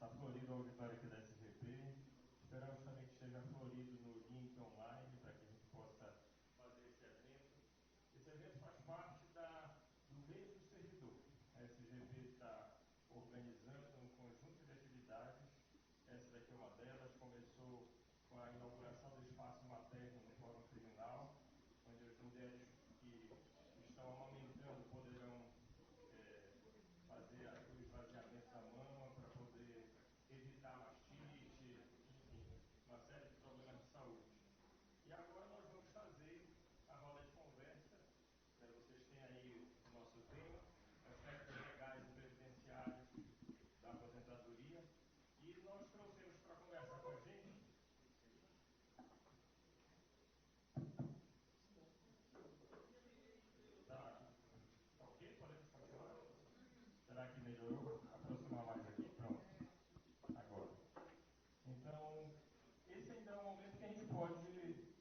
Está florido o auditório aqui da SGP. Esperamos também que esteja florido no link online para que a gente possa fazer esse evento. Esse evento faz parte do mês do servidor. A SGP está organizando um conjunto de atividades. Essa daqui é uma delas. Começou com a inauguração do espaço materno no Fórum Criminal, onde as mulheres que estão amamentando poderão fazer o esvaziamento da mama para poder evitar mastite, enfim, uma série de problemas de saúde. E agora nós vamos fazer a roda de conversa. Vocês têm aí o nosso tema, aspectos legais e previdenciários da aposentadoria. E nós trouxemos para conversar com a gente. Tá ok? Podemos continuar? Será que melhorou? Aproximar mais aqui? Pronto. Agora. Então, esse então é o momento que a gente pode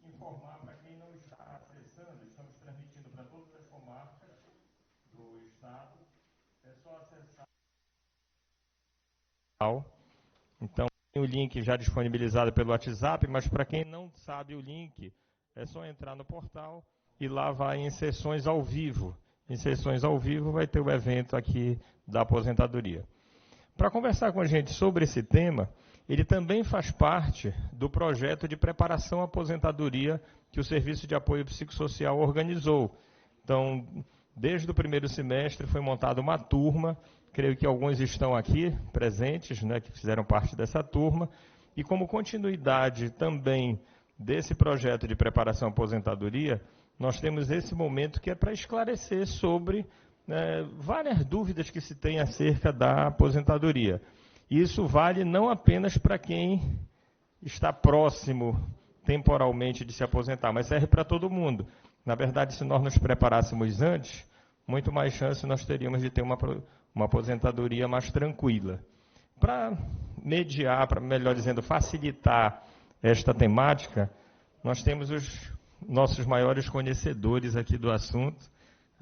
informar para quem não está acessando. Estamos transmitindo para todas as comarcas do estado. É só acessar. Então, tem o link já disponibilizado pelo WhatsApp, mas para quem não sabe o link, é só entrar no portal e lá vai em sessões ao vivo. Em sessões ao vivo vai ter o evento aqui da aposentadoria. Para conversar com a gente sobre esse tema, ele também faz parte do projeto de preparação à aposentadoria que o Serviço de Apoio Psicossocial organizou. Então, desde o primeiro semestre foi montada uma turma, creio que alguns estão aqui presentes, né, que fizeram parte dessa turma, e como continuidade também desse projeto de preparação à aposentadoria, nós temos esse momento que é para esclarecer sobre várias dúvidas que se tem acerca da aposentadoria. Isso vale não apenas para quem está próximo temporalmente de se aposentar, mas serve para todo mundo. Na verdade, se nós nos preparássemos antes, muito mais chance nós teríamos de ter uma aposentadoria mais tranquila. Para mediar, para, melhor dizendo, facilitar esta temática, nós temos os nossos maiores conhecedores aqui do assunto.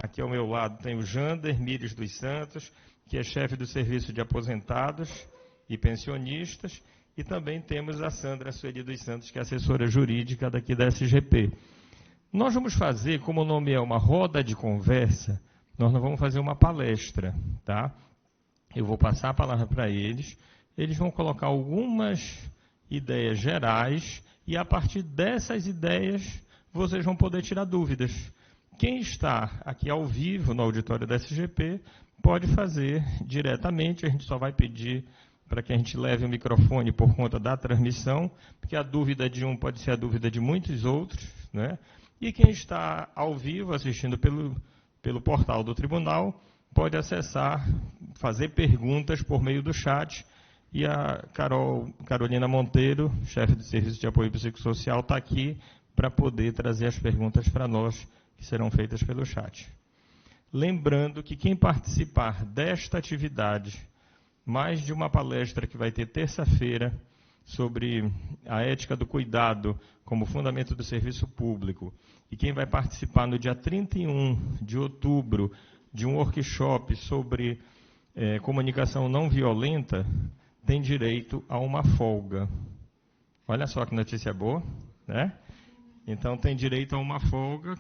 Aqui ao meu lado tem o Jander Mires dos Santos, que é chefe do Serviço de Aposentados e Pensionistas, e também temos a Sandra Sueli dos Santos, que é assessora jurídica daqui da SGP. Nós vamos fazer, como o nome é uma roda de conversa, nós não vamos fazer uma palestra, tá? Eu vou passar a palavra para eles, eles vão colocar algumas ideias gerais, e a partir dessas ideias vocês vão poder tirar dúvidas. Quem está aqui ao vivo no auditório da SGP pode fazer diretamente, a gente só vai pedir para que a gente leve o microfone por conta da transmissão, porque a dúvida de um pode ser a dúvida de muitos outros, né? E quem está ao vivo assistindo pelo portal do tribunal pode acessar, fazer perguntas por meio do chat, e a Carolina Monteiro, chefe do Serviço de Apoio Psicossocial, está aqui para poder trazer as perguntas para nós, que serão feitas pelo chat. Lembrando que quem participar desta atividade, mais de uma palestra que vai ter terça-feira sobre a ética do cuidado como fundamento do serviço público, e quem vai participar no dia 31 de outubro de um workshop sobre comunicação não violenta, tem direito a uma folga. Olha só que notícia boa, né? Então tem direito a uma folga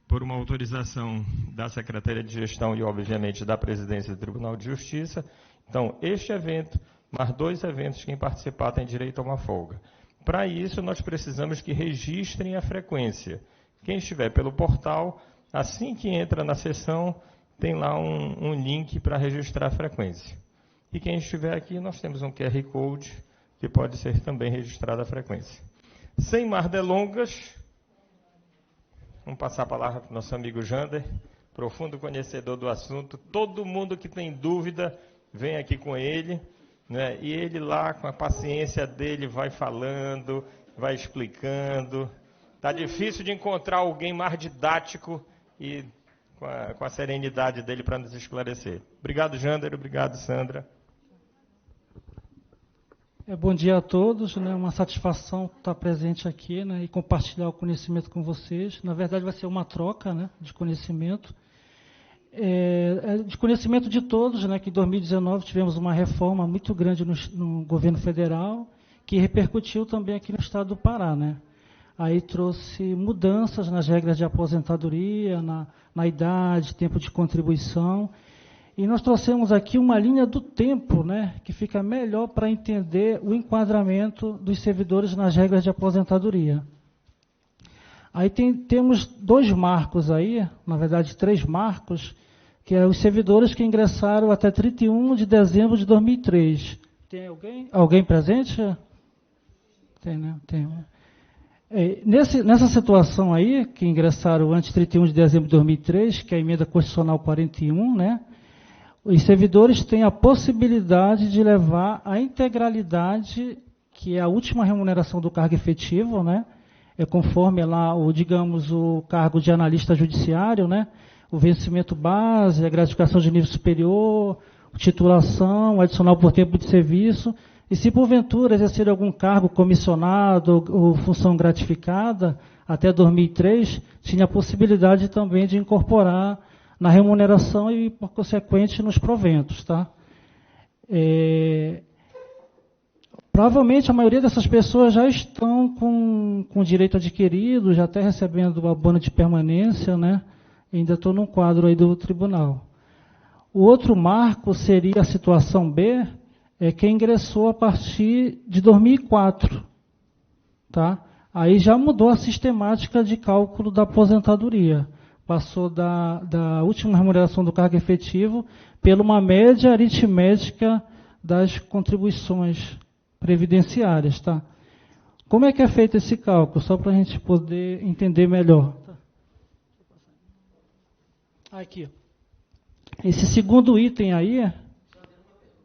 por uma autorização da Secretaria de Gestão e, obviamente, da Presidência do Tribunal de Justiça. Então, este evento, mais 2 eventos, quem participar tem direito a uma folga. Para isso, nós precisamos que registrem a frequência. Quem estiver pelo portal, assim que entra na sessão, tem lá um link para registrar a frequência. E quem estiver aqui, nós temos um QR Code que pode ser também registrada a frequência. Sem mais delongas, vamos passar a palavra para o nosso amigo Jander, profundo conhecedor do assunto. Todo mundo que tem dúvida, vem aqui com ele, né? E ele lá, com a paciência dele, vai falando, vai explicando. Está difícil de encontrar alguém mais didático e com a serenidade dele para nos esclarecer. Obrigado, Jander. Obrigado, Sandra. Bom dia a todos, né? Uma satisfação estar presente aqui, né? E compartilhar o conhecimento com vocês. Na verdade, vai ser uma troca, né? De conhecimento. É de conhecimento de todos, né, que em 2019 tivemos uma reforma muito grande no governo federal, que repercutiu também aqui no estado do Pará, né? Aí trouxe mudanças nas regras de aposentadoria, na idade, tempo de contribuição. E nós trouxemos aqui uma linha do tempo, né, que fica melhor para entender o enquadramento dos servidores nas regras de aposentadoria. Aí temos 2 marcos aí, na verdade 3 marcos, que é os servidores que ingressaram até 31 de dezembro de 2003. Tem alguém presente? Tem, né? Tem. Nessa situação aí, que ingressaram antes de 31 de dezembro de 2003, que é a emenda constitucional 41, né? Os servidores têm a possibilidade de levar a integralidade, que é a última remuneração do cargo efetivo, né? É conforme lá, o cargo de analista judiciário, né? O vencimento base, a gratificação de nível superior, titulação, adicional por tempo de serviço. E se porventura exercer algum cargo comissionado ou função gratificada, até 2003, tinha a possibilidade também de incorporar na remuneração e, por consequente, nos proventos. Tá? Provavelmente a maioria dessas pessoas já estão com direito adquirido, já até recebendo o abono de permanência, né? Ainda estou num quadro aí do tribunal. O outro marco seria a situação B, quem ingressou a partir de 2004. Tá? Aí já mudou a sistemática de cálculo da aposentadoria. Passou da última remuneração do cargo efetivo pela uma média aritmética das contribuições previdenciárias. Tá? Como é que é feito esse cálculo? Só para a gente poder entender melhor. Aqui. Esse segundo item aí...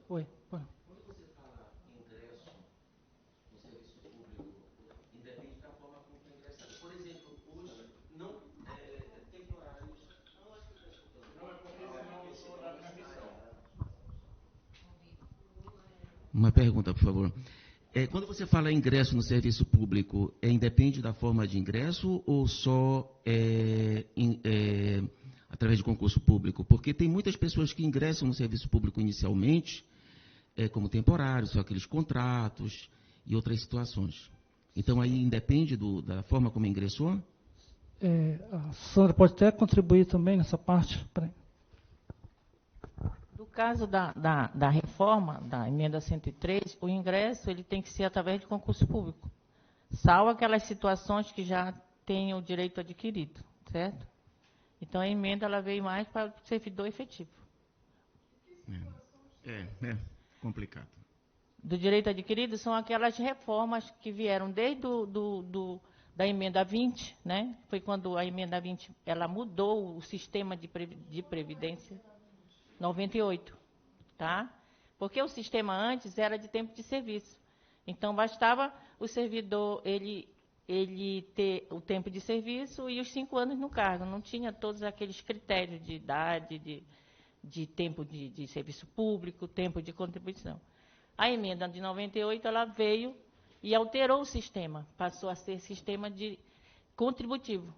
Oi. Uma pergunta, por favor. Quando você fala ingresso no serviço público, independe da forma de ingresso ou só através de concurso público? Porque tem muitas pessoas que ingressam no serviço público inicialmente, como temporários, são aqueles contratos e outras situações. Então, aí independe da forma como ingressou? A Sandra pode até contribuir também nessa parte. Peraí. No caso da reforma, da emenda 103, o ingresso ele tem que ser através de concurso público, salvo aquelas situações que já têm o direito adquirido, certo? Então, a emenda ela veio mais para o servidor efetivo. É complicado. Do direito adquirido são aquelas reformas que vieram desde da emenda 20, né? Foi quando a emenda 20 ela mudou o sistema de previdência, 98, tá? Porque o sistema antes era de tempo de serviço. Então, bastava o servidor, ele ter o tempo de serviço e os 5 anos no cargo. Não tinha todos aqueles critérios de idade, de tempo de serviço público, tempo de contribuição. A emenda de 98, ela veio e alterou o sistema. Passou a ser sistema de contributivo.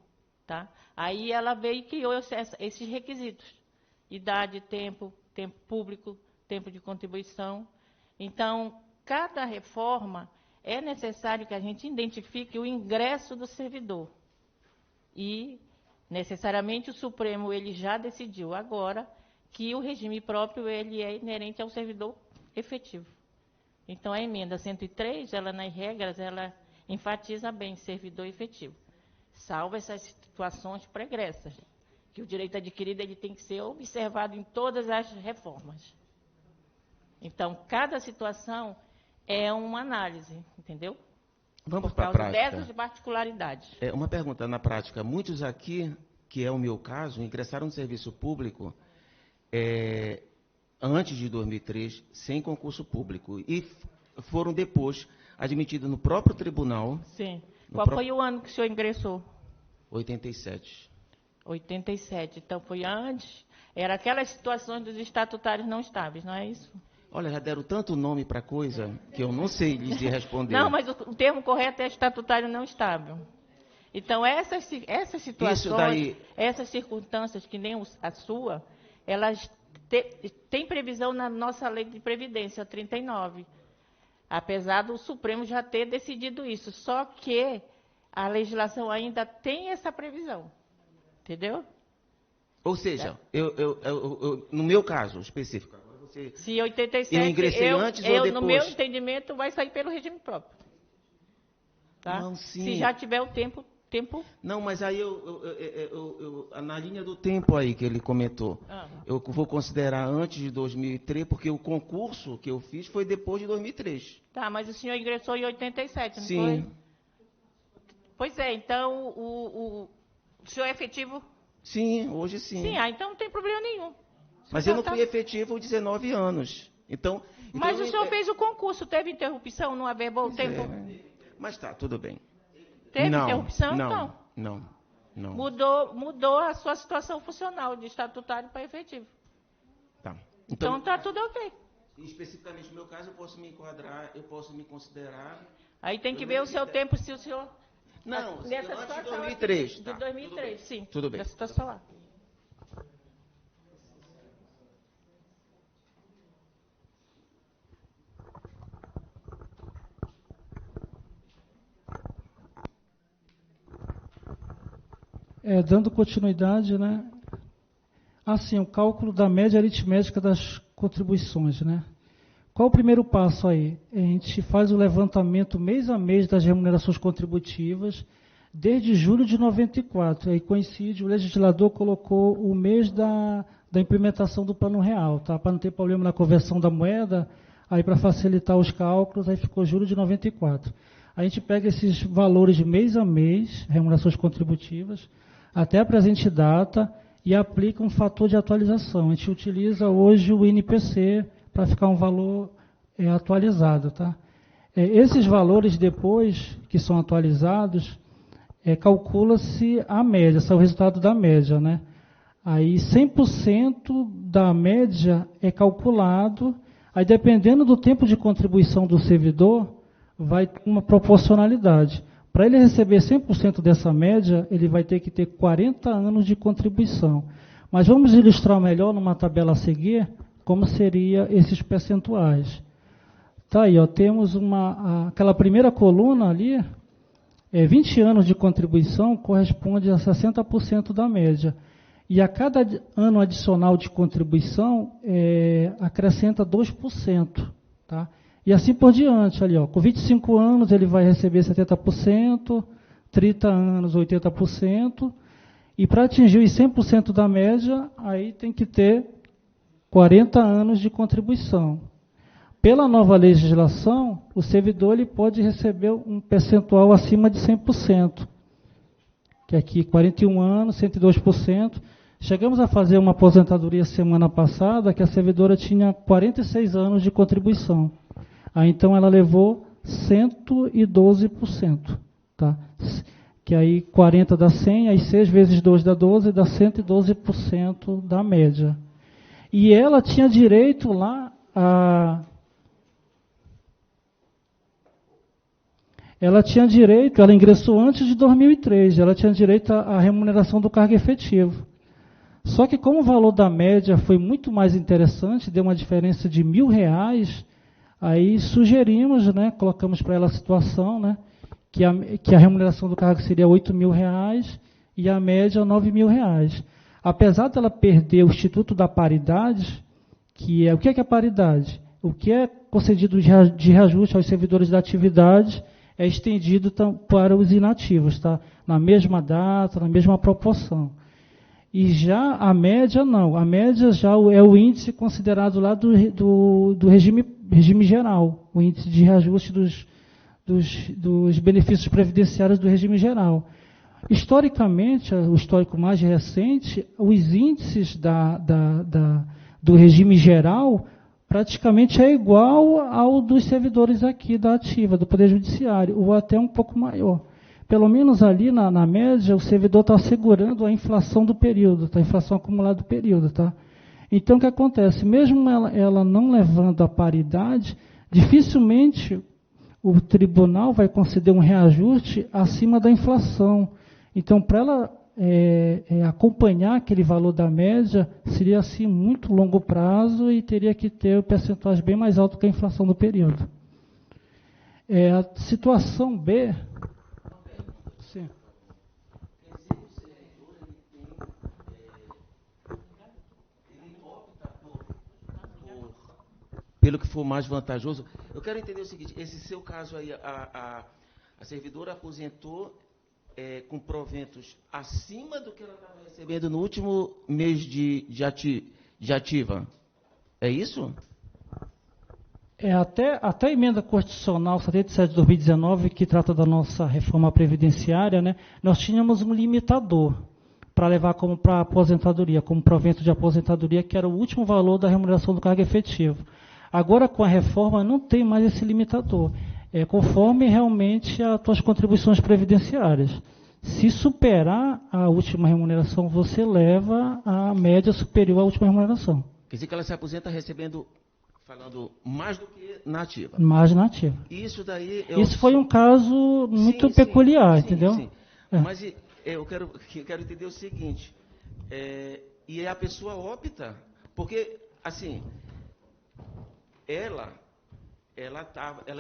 Tá? Aí ela veio e criou esses requisitos. Idade, tempo público, tempo de contribuição. Então, cada reforma é necessário que a gente identifique o ingresso do servidor. E, necessariamente, o Supremo ele já decidiu agora que o regime próprio ele é inerente ao servidor efetivo. Então, a emenda 103, ela, nas regras, ela enfatiza bem servidor efetivo, salvo essas situações pregressas, que o direito adquirido ele tem que ser observado em todas as reformas. Então, cada situação é uma análise, entendeu? Vamos para a prática. Dessas particularidades. Uma pergunta na prática. Muitos aqui, que é o meu caso, ingressaram no serviço público antes de 2003, sem concurso público, e foram depois admitidos no próprio tribunal. Sim. Qual foi o ano que o senhor ingressou? 87. 87. Então, foi antes. Era aquelas situações dos estatutários não estáveis, não é isso? Olha, já deram tanto nome para coisa que eu não sei lhes responder. Não, mas o termo correto é estatutário não estável. Então, essas situações, essas circunstâncias, que nem a sua, elas têm previsão na nossa lei de previdência 39. Apesar do Supremo já ter decidido isso. Só que a legislação ainda tem essa previsão. Entendeu? Ou seja, no meu caso específico, agora você... Se 87, eu ingressei antes ou depois? No meu entendimento, vai sair pelo regime próprio. Tá? Não, sim. Se já tiver o tempo... Não, mas aí na linha do tempo aí que ele comentou, eu vou considerar antes de 2003, porque o concurso que eu fiz foi depois de 2003. Tá, mas o senhor ingressou em 87, não Sim. foi? Pois é, então o senhor é efetivo? Sim, hoje sim. Sim, então não tem problema nenhum. Mas eu não fui efetivo 19 anos. Mas o senhor fez o concurso, teve interrupção, não averbou o tempo? Mas tá, tudo bem. Teve interrupção? Não. Mudou a sua situação funcional de estatutário para efetivo. Tá. Então tá tudo ok. Especificamente no meu caso, eu posso me enquadrar, eu posso me considerar... Aí tem que ver o seu tempo, se o senhor... Não, nessa antes de situação 2003. aqui, Tá, de 2003, sim. Tudo bem. Nessa situação lá. Dando continuidade, né? Assim, o cálculo da média aritmética das contribuições, né? Qual o primeiro passo aí? A gente faz o levantamento mês a mês das remunerações contributivas desde julho de 94. Aí coincide, o legislador colocou o mês da implementação do Plano Real, tá? Para não ter problema na conversão da moeda, aí para facilitar os cálculos, aí ficou julho de 94. A gente pega esses valores de mês a mês, remunerações contributivas, até a presente data, e aplica um fator de atualização. A gente utiliza hoje o INPC para ficar um valor atualizado. Tá? Esses valores, depois que são atualizados, calcula-se a média, sai o resultado da média. Né? Aí 100% da média é calculado, aí dependendo do tempo de contribuição do servidor, vai ter uma proporcionalidade. Para ele receber 100% dessa média, ele vai ter que ter 40 anos de contribuição. Mas vamos ilustrar melhor numa tabela a seguir como seriam esses percentuais. Tá aí, ó, temos aquela primeira coluna ali, 20 anos de contribuição corresponde a 60% da média. E a cada ano adicional de contribuição, acrescenta 2%. Tá? E assim por diante, ali, ó, com 25 anos ele vai receber 70%, 30 anos 80%, e para atingir os 100% da média, aí tem que ter 40 anos de contribuição. Pela nova legislação, o servidor ele pode receber um percentual acima de 100%, que aqui 41 anos, 102%. Chegamos a fazer uma aposentadoria semana passada, que a servidora tinha 46 anos de contribuição. Aí, então, ela levou 112%. Tá? Que aí 40 dá 100, aí 6 vezes 2 dá 12, dá 112% da média. E ela tinha direito lá a... Ela ingressou antes de 2003, ela tinha direito à remuneração do cargo efetivo. Só que como o valor da média foi muito mais interessante, deu uma diferença de R$1.000, aí sugerimos, né, colocamos para ela a situação, né, que a remuneração do cargo seria R$8.000 e a média R$9.000. Apesar dela perder o Instituto da Paridade, o que é a paridade? O que é concedido de reajuste aos servidores da atividade é estendido para os inativos, tá? Na mesma data, na mesma proporção. E já a média, não. A média já é o índice considerado lá do regime geral, o índice de reajuste dos benefícios previdenciários do regime geral. Historicamente, o histórico mais recente, os índices do regime geral praticamente é igual ao dos servidores aqui da ativa, do Poder Judiciário, ou até um pouco maior. Pelo menos ali na média, o servidor está assegurando a inflação do período, a inflação acumulada do período. Tá? Então, o que acontece? Mesmo ela não levando a paridade, dificilmente o tribunal vai conceder um reajuste acima da inflação. Então, para ela acompanhar aquele valor da média seria assim muito longo prazo e teria que ter percentuais bem mais altos que a inflação do período. A situação B... Sim. Pelo que for mais vantajoso. Eu quero entender o seguinte, esse seu caso aí, a servidora aposentou com proventos acima do que ela estava recebendo no último mês de ativa. É isso? Até a emenda constitucional 77 de 2019, que trata da nossa reforma previdenciária, né, nós tínhamos um limitador para levar como para aposentadoria, como provento de aposentadoria, que era o último valor da remuneração do cargo efetivo. Agora, com a reforma, não tem mais esse limitador. Conforme realmente as tuas contribuições previdenciárias. Se superar a última remuneração, você leva a média superior à última remuneração. Quer dizer que ela se aposenta recebendo, falando mais do que na ativa. Mais na ativa. Isso daí... Isso foi um caso muito peculiar, entendeu? Sim. Mas eu quero entender o seguinte, e a pessoa opta, porque, assim, ela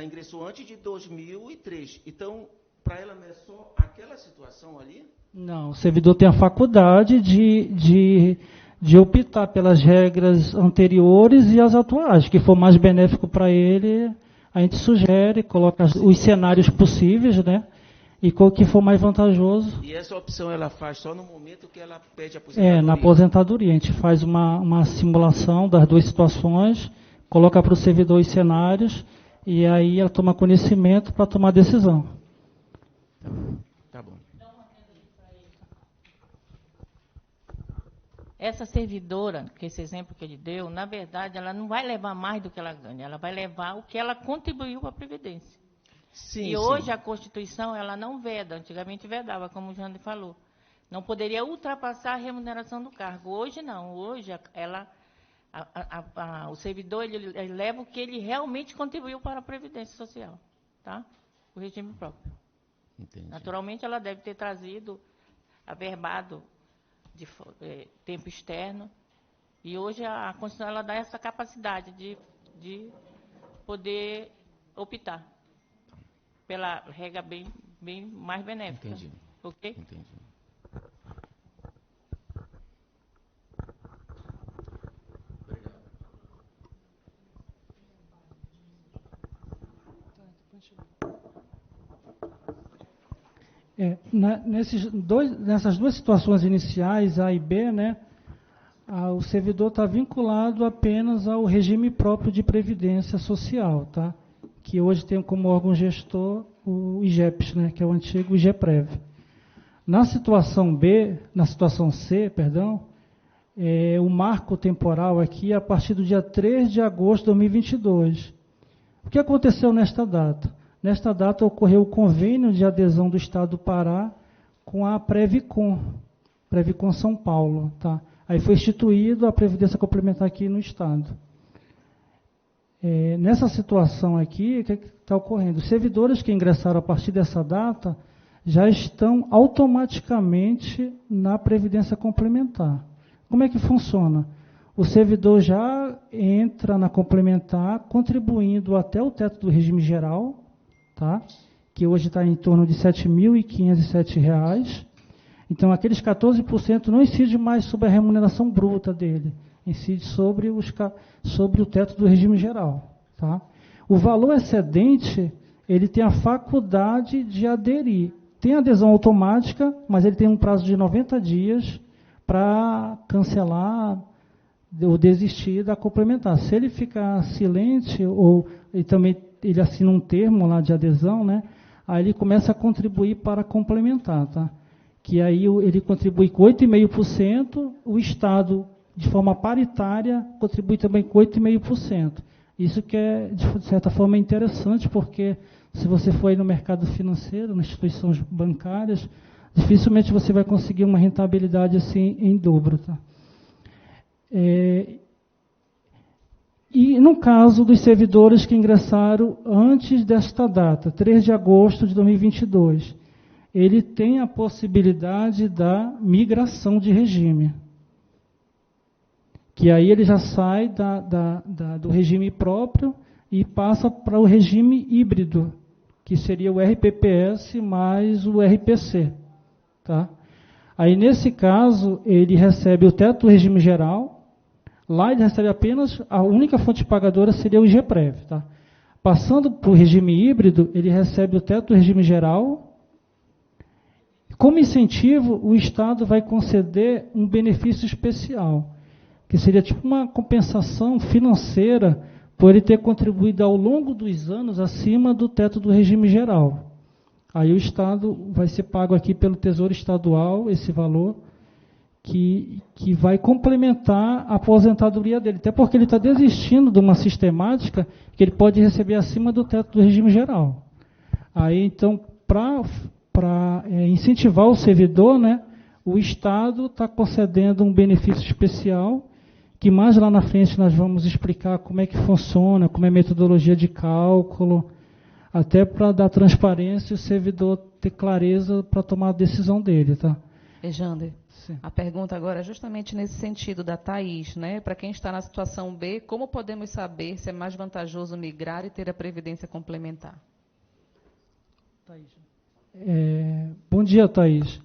ingressou antes de 2003, então, para ela não é só aquela situação ali? Não, o servidor tem a faculdade de optar pelas regras anteriores e as atuais, que for mais benéfico para ele, a gente sugere, coloca os cenários possíveis, né? E qual que for mais vantajoso. E essa opção ela faz só no momento que ela pede aposentadoria? Na aposentadoria. A gente faz uma simulação das duas situações, coloca para o servidor os cenários, e aí ela toma conhecimento para tomar decisão. Tá bom. Essa servidora, que esse exemplo que ele deu, na verdade, ela não vai levar mais do que ela ganha, ela vai levar o que ela contribuiu para a Previdência. Sim, e hoje a Constituição, ela não veda, antigamente vedava, como o Jânio falou. Não poderia ultrapassar a remuneração do cargo. Hoje não, hoje o servidor ele leva o que ele realmente contribuiu para a Previdência Social, tá? O regime próprio. Entendi. Naturalmente, ela deve ter trazido, averbado de tempo externo, e hoje a Constituição ela dá essa capacidade de poder optar pela regra bem mais benéfica. Entendi. Ok? Entendi. Nessas duas situações iniciais, A e B, né, o servidor está vinculado apenas ao regime próprio de previdência social, tá? Que hoje tem como órgão gestor o IGEPS, né, que é o antigo IGEPREV. Na situação C, o marco temporal aqui é a partir do dia 3 de agosto de 2022. O que aconteceu nesta data? Nesta data ocorreu o convênio de adesão do Estado do Pará com a Previcon São Paulo. Tá? Aí foi instituído a Previdência Complementar aqui no Estado. Nessa situação aqui, o que está ocorrendo? Os servidores que ingressaram a partir dessa data já estão automaticamente na Previdência Complementar. Como é que funciona? O servidor já entra na complementar, contribuindo até o teto do regime geral, tá? Que hoje está em torno de R$ 7.507. Então, aqueles 14% não incide mais sobre a remuneração bruta dele, incide sobre o teto do regime geral. Tá? O valor excedente, ele tem a faculdade de aderir. Tem adesão automática, mas ele tem um prazo de 90 dias para cancelar ou desistir da complementar. Se ele ficar silente, e também ele assina um termo lá de adesão, né? Aí ele começa a contribuir para complementar, tá? Que aí ele contribui com 8,5%, o Estado, de forma paritária, contribui também com 8,5%. Isso que é, de certa forma, interessante, porque se você for aí no mercado financeiro, nas instituições bancárias, dificilmente você vai conseguir uma rentabilidade assim em dobro, tá? E no caso dos servidores que ingressaram antes desta data, 3 de agosto de 2022, ele tem a possibilidade da migração de regime. Que aí ele já sai do regime próprio e passa para o regime híbrido, que seria o RPPS mais o RPC. Tá? Aí, nesse caso, ele recebe o teto do regime geral. Lá ele recebe apenas, a única fonte pagadora seria o IGPREV. Tá? Passando para o regime híbrido, ele recebe o teto do regime geral. Como incentivo, o Estado vai conceder um benefício especial, que seria tipo uma compensação financeira por ele ter contribuído ao longo dos anos acima do teto do regime geral. Aí o Estado vai ser pago aqui pelo Tesouro Estadual, esse valor, que vai complementar a aposentadoria dele. Até porque ele está desistindo de uma sistemática que ele pode receber acima do teto do regime geral. Aí, então, para incentivar o servidor, né, o Estado está concedendo um benefício especial, que mais lá na frente nós vamos explicar como é que funciona, como é a metodologia de cálculo, até para dar transparência e o servidor ter clareza para tomar a decisão dele. Tá? Jander, a pergunta agora é justamente nesse sentido da Thaís, né? Para quem está na situação B, como podemos saber se é mais vantajoso migrar e ter a previdência complementar? Bom dia, Thaís.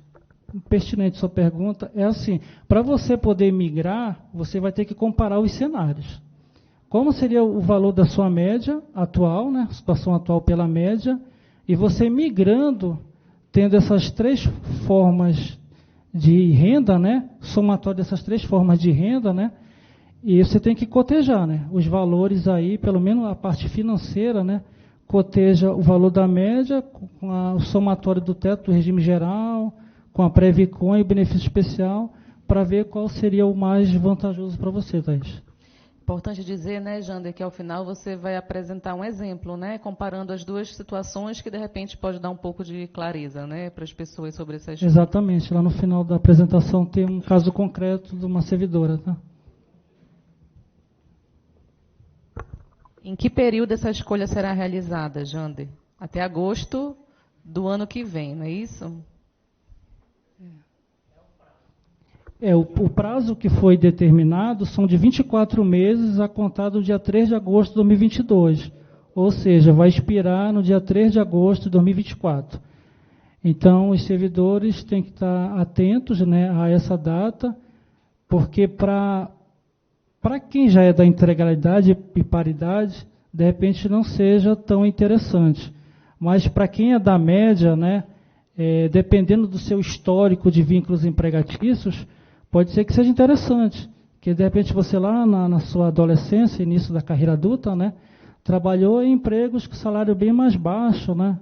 Pertinente sua pergunta. É assim, para você poder migrar, você vai ter que comparar os cenários. Como seria o valor da sua média atual, né? Situação atual pela média, e você migrando, tendo essas três formas de renda, né? Somatório dessas três formas de renda, né? E você tem que cotejar, né? Os valores aí, pelo menos a parte financeira, né? Coteja o valor da média com o somatório do teto do regime geral, com a Previcon e o benefício especial, para ver qual seria o mais vantajoso para você, Thaís. Importante dizer, né, Jander, que ao final você vai apresentar um exemplo, né, comparando as duas situações, que de repente pode dar um pouco de clareza, né, para as pessoas sobre essas. Exatamente, lá no final da apresentação tem um caso concreto de uma servidora. Tá? Em que período essa escolha será realizada, Jander? Até agosto do ano que vem, não é isso? O prazo que foi determinado são de 24 meses a contar do dia 3 de agosto de 2022. Ou seja, vai expirar no dia 3 de agosto de 2024. Então, os servidores têm que estar atentos, né, a essa data, porque para quem já é da integralidade e paridade, de repente não seja tão interessante. Mas para quem é da média, né, dependendo do seu histórico de vínculos empregatícios, pode ser que seja interessante, que de repente você lá na sua adolescência, início da carreira adulta, né, trabalhou em empregos com salário bem mais baixo, né,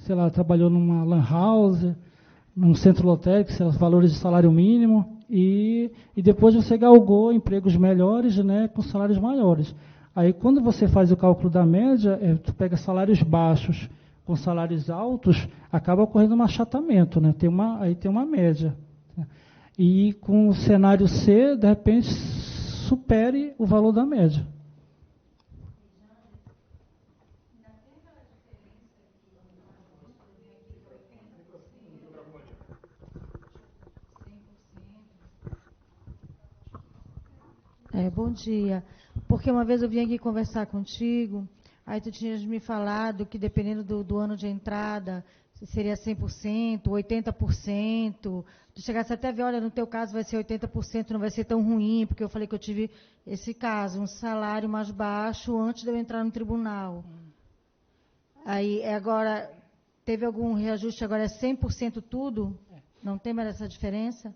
sei lá, trabalhou numa lan house, num centro lotérico, valores de salário mínimo, e depois você galgou empregos melhores, né, com salários maiores. Aí quando você faz o cálculo da média, tu pega salários baixos com salários altos, acaba ocorrendo um achatamento, né, aí tem uma média. E com o cenário C, de repente, supere o valor da média. Bom dia. Porque uma vez eu vim aqui conversar contigo, aí tu tinhas me falado que dependendo do ano de entrada, seria 100%, 80%. Tu chegasse até a ver, olha, no teu caso vai ser 80%, não vai ser tão ruim, porque eu falei que eu tive esse caso, um salário mais baixo antes de eu entrar no tribunal. Aí, agora, teve algum reajuste, agora é 100% tudo? Não tem mais essa diferença?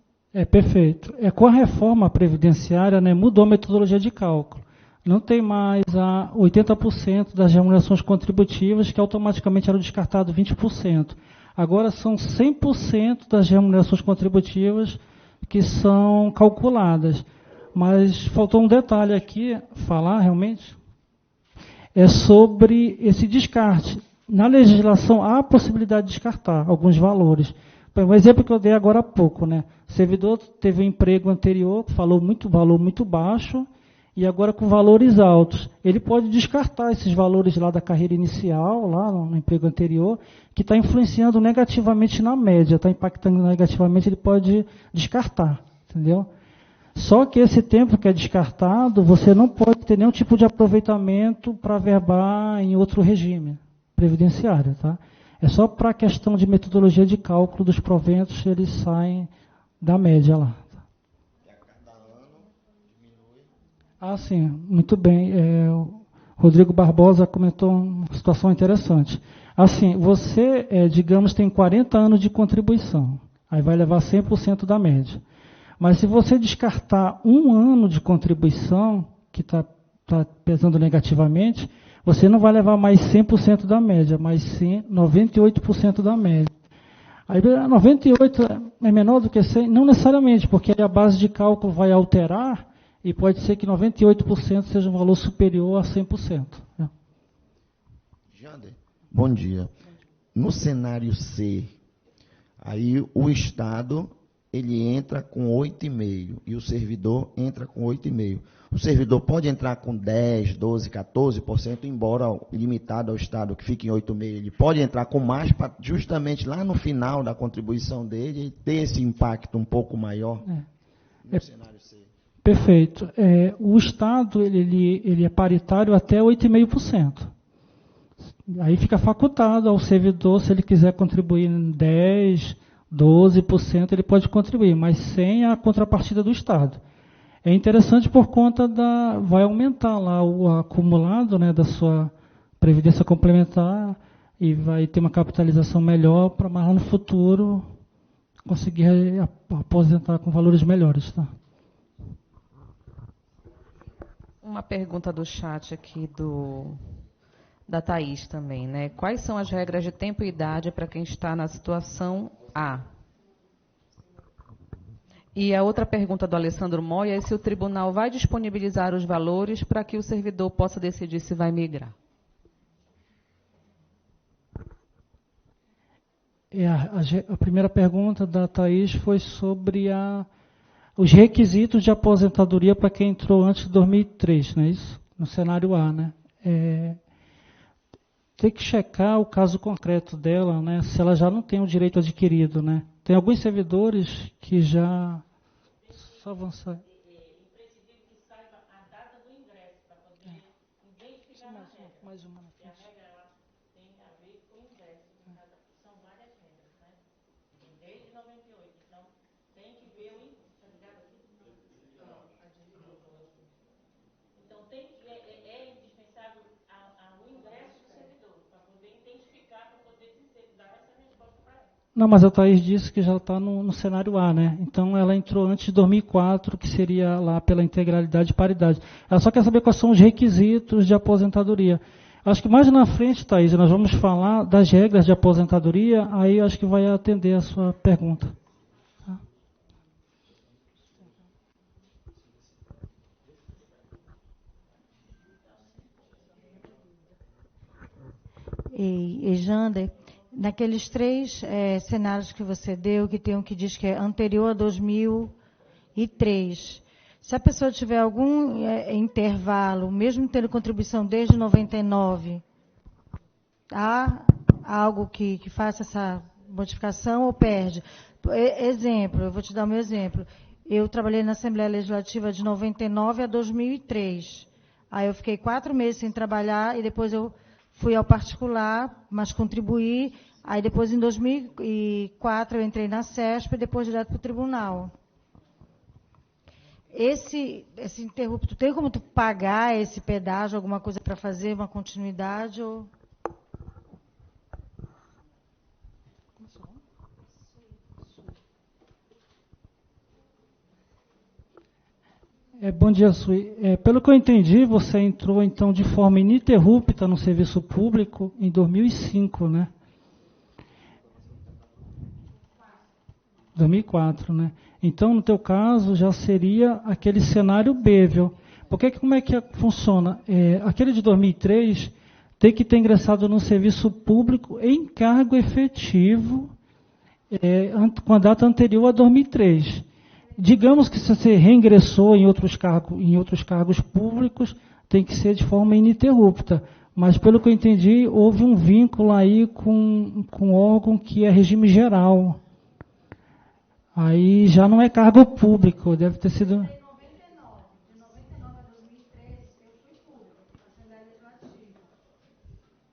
Perfeito. Com a reforma previdenciária, né, mudou a metodologia de cálculo. Não tem mais a 80% das remunerações contributivas, que automaticamente eram descartado 20%. Agora são 100% das remunerações contributivas que são calculadas. Mas faltou um detalhe aqui, falar realmente, é sobre esse descarte. Na legislação há a possibilidade de descartar alguns valores. O exemplo que eu dei agora há pouco, né? O servidor teve um emprego anterior, falou valor muito baixo, e agora com valores altos. Ele pode descartar esses valores lá da carreira inicial, lá no emprego anterior, que está influenciando negativamente na média, está impactando negativamente, ele pode descartar, entendeu? Só que esse tempo que é descartado, você não pode ter nenhum tipo de aproveitamento para verbar em outro regime previdenciário, tá? É só para a questão de metodologia de cálculo dos proventos, eles saem da média lá. Ah, sim, muito bem. O Rodrigo Barbosa comentou uma situação interessante. Assim, você, digamos, tem 40 anos de contribuição, aí vai levar 100% da média. Mas se você descartar um ano de contribuição, que está pesando negativamente, você não vai levar mais 100% da média, mas sim 98% da média. Aí 98 é menor do que 100? Não necessariamente, porque a base de cálculo vai alterar e pode ser que 98% seja um valor superior a 100%. Né? Jander, bom dia. No cenário C, aí o Estado ele entra com 8,5% e o servidor entra com 8,5%. O servidor pode entrar com 10%, 12%, 14%, embora limitado ao Estado, que fique em 8,5%. Ele pode entrar com mais, para justamente lá no final da contribuição dele, ter esse impacto um pouco maior no cenário C. Perfeito. O Estado ele é paritário até 8,5%. Aí fica facultado ao servidor, se ele quiser contribuir em 10%, 12%, ele pode contribuir, mas sem a contrapartida do Estado. É interessante por conta vai aumentar lá o acumulado, né, da sua previdência complementar e vai ter uma capitalização melhor para mais lá no futuro conseguir aposentar com valores melhores. Tá? Uma pergunta do chat aqui da Thaís também, né? Quais são as regras de tempo e idade para quem está na situação A? E a outra pergunta do Alessandro Moya é se o tribunal vai disponibilizar os valores para que o servidor possa decidir se vai migrar. A primeira pergunta da Thaís foi sobre os requisitos de aposentadoria para quem entrou antes de 2003, não é isso? No cenário A, né? Tem que checar o caso concreto dela, né? Se ela já não tem o direito adquirido, né? Tem alguns servidores que já... Só avançar. Imprescindível que saiba a data do ingresso, para poder identificar a regra. Mais uma. E a regra ela tem a ver com o ingresso. São várias regras, né? Desde 98. Então, tem que ver o ingresso. Está ligado aqui? Então, é indispensável o ingresso do servidor, para poder identificar, para poder dar essa resposta para ela. Não, mas a Thaís disse que já está no cenário A, né? Então ela entrou antes de 2004, que seria lá pela integralidade e paridade. Ela só quer saber quais são os requisitos de aposentadoria. Acho que mais na frente, Thaís, nós vamos falar das regras de aposentadoria, aí acho que vai atender a sua pergunta. Tá? E Jander, naqueles 3 cenários que você deu, que tem um que diz que é anterior a 2003, se a pessoa tiver algum intervalo, mesmo tendo contribuição desde 99, há algo que faça essa modificação ou perde? Exemplo, eu vou te dar o meu exemplo. Eu trabalhei na Assembleia Legislativa de 99 a 2003. Aí eu fiquei 4 meses sem trabalhar e depois eu fui ao particular, mas contribuí. Aí depois, em 2004, eu entrei na CESP e depois direto para o tribunal. Esse interrupto, tem como tu pagar esse pedágio, alguma coisa para fazer uma continuidade? Ou... Bom dia, Sui. Pelo que eu entendi, você entrou, então, de forma ininterrupta no serviço público em 2005, né? 2004, né? Então, no teu caso, já seria aquele cenário B, viu? Porque como é que funciona? Aquele de 2003 tem que ter ingressado no serviço público em cargo efetivo com a data anterior a 2003. digamos que se você reingressou em outros cargos públicos, tem que ser de forma ininterrupta. Mas, pelo que eu entendi, houve um vínculo aí com um órgão que é regime geral. Aí já não é cargo público, deve ter sido...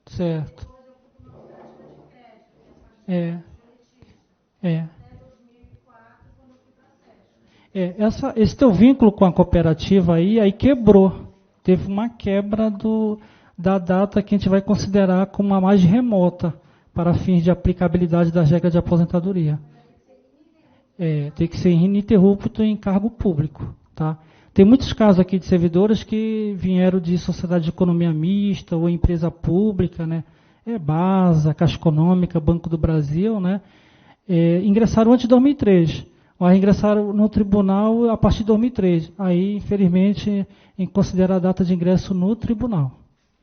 Certo. Esse teu vínculo com a cooperativa aí quebrou. Teve uma quebra da data que a gente vai considerar como a mais remota para fins de aplicabilidade das regras de aposentadoria. Tem que ser ininterrupto em cargo público. Tá? Tem muitos casos aqui de servidores que vieram de sociedade de economia mista ou empresa pública, né? BASA, Caixa Econômica, Banco do Brasil, né? Ingressaram antes de 2003. Mas ingressaram no tribunal a partir de 2003. Aí, infelizmente, considera a data de ingresso no tribunal.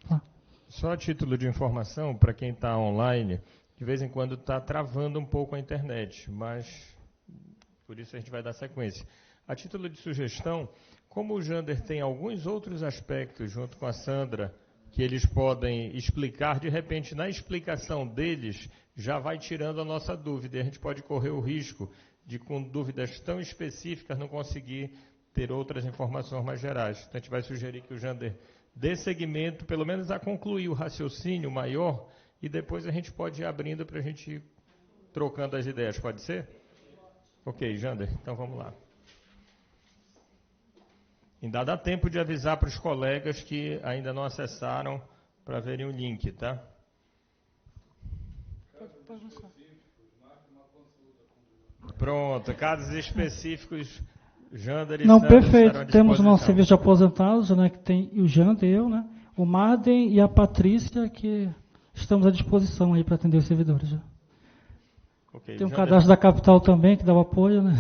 Tá? Só a título de informação, para quem está online, de vez em quando está travando um pouco a internet, mas por isso a gente vai dar sequência. A título de sugestão, como o Jander tem alguns outros aspectos, junto com a Sandra, que eles podem explicar, de repente, na explicação deles, já vai tirando a nossa dúvida. E a gente pode correr o risco de, com dúvidas tão específicas, não conseguir ter outras informações mais gerais. Então, a gente vai sugerir que o Jander dê seguimento, pelo menos a concluir o raciocínio maior, e depois a gente pode ir abrindo para a gente ir trocando as ideias. Pode ser? Ok, Jander, então vamos lá. Ainda dá tempo de avisar para os colegas que ainda não acessaram para verem o link, tá? Pronto, casos específicos, Jander e Não, Sandra perfeito. Temos o nosso serviço de aposentados, né, que tem o Jander e eu, né? O Marden e a Patrícia, que estamos à disposição aí para atender os servidores. Já. Okay, tem um Jander, cadastro da capital também, que dá o apoio, né?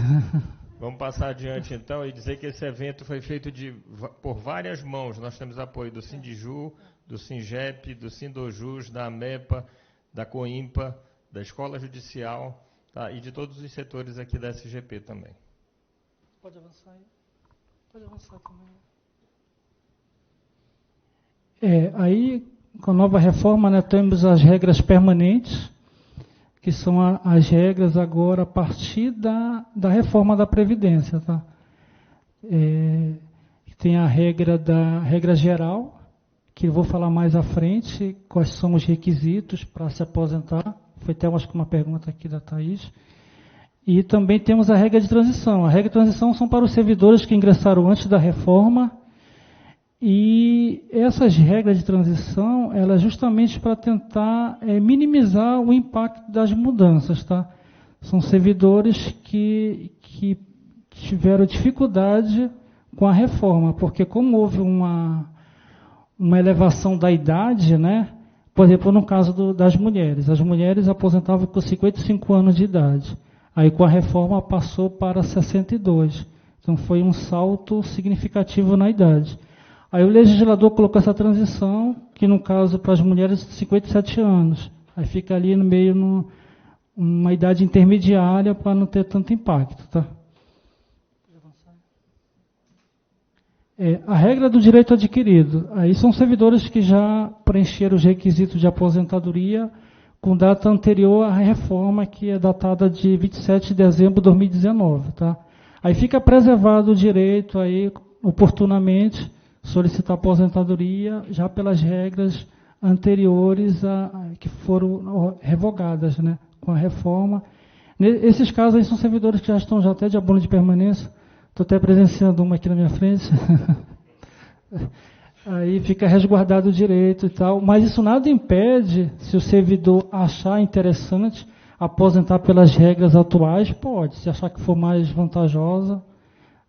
Vamos passar adiante, então, e dizer que esse evento foi feito por várias mãos. Nós temos apoio do Sindiju, do Singep, do Sindojus, da AMEPA, da COIMPA, da Escola Judicial, tá, e de todos os setores aqui da SGP também. Pode avançar aí. Pode avançar também. Aí, com a nova reforma, né, temos as regras permanentes, que são as regras agora a partir da reforma da Previdência. Tá? Tem a regra geral, que eu vou falar mais à frente, quais são os requisitos para se aposentar. Foi até, acho que uma pergunta aqui da Thaís. E também temos a regra de transição. A regra de transição são para os servidores que ingressaram antes da reforma. E essas regras de transição, elas justamente para tentar minimizar o impacto das mudanças. Tá? São servidores que tiveram dificuldade com a reforma, porque como houve uma elevação da idade, né? Por exemplo, no caso das mulheres, as mulheres aposentavam com 55 anos de idade. Aí com a reforma passou para 62. Então foi um salto significativo na idade. Aí o legislador colocou essa transição, que no caso para as mulheres 57 anos. Aí fica ali no meio, uma idade intermediária para não ter tanto impacto. Tá? A regra do direito adquirido. Aí são servidores que já preencheram os requisitos de aposentadoria com data anterior à reforma, que é datada de 27 de dezembro de 2019. Tá? Aí fica preservado o direito, aí, oportunamente, solicitar aposentadoria já pelas regras anteriores que foram revogadas, né, com a reforma. Esses casos aí são servidores que já estão até de abono de permanência. Estou até presenciando uma aqui na minha frente. Aí fica resguardado o direito e tal. Mas isso nada impede, se o servidor achar interessante aposentar pelas regras atuais, pode. Se achar que for mais vantajosa,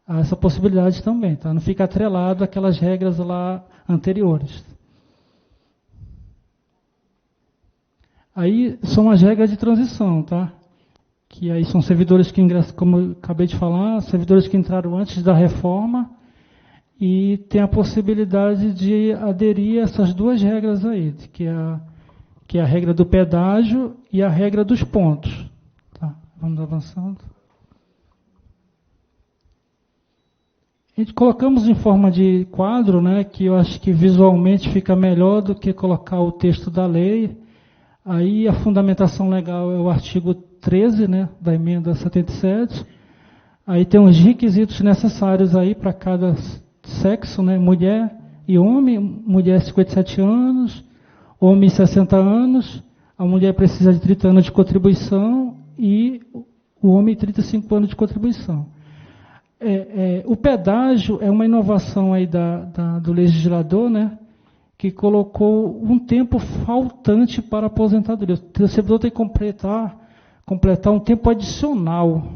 há essa possibilidade também, tá? Não fica atrelado àquelas regras lá anteriores. Aí são as regras de transição, tá? Que aí são servidores que ingressam, como eu acabei de falar, servidores que entraram antes da reforma e tem a possibilidade de aderir a essas duas regras aí, que é a regra do pedágio e a regra dos pontos. Tá? Vamos avançando. A gente colocamos em forma de quadro, né, que eu acho que visualmente fica melhor do que colocar o texto da lei. Aí a fundamentação legal é o artigo 13, né, da emenda 77. Aí tem os requisitos necessários aí para cada sexo, né, mulher e homem. Mulher 57 anos, homem 60 anos. A mulher precisa de 30 anos de contribuição e o homem 35 anos de contribuição. O pedágio é uma inovação aí do legislador, né, que colocou um tempo faltante para a aposentadoria. O servidor tem que completar um tempo adicional.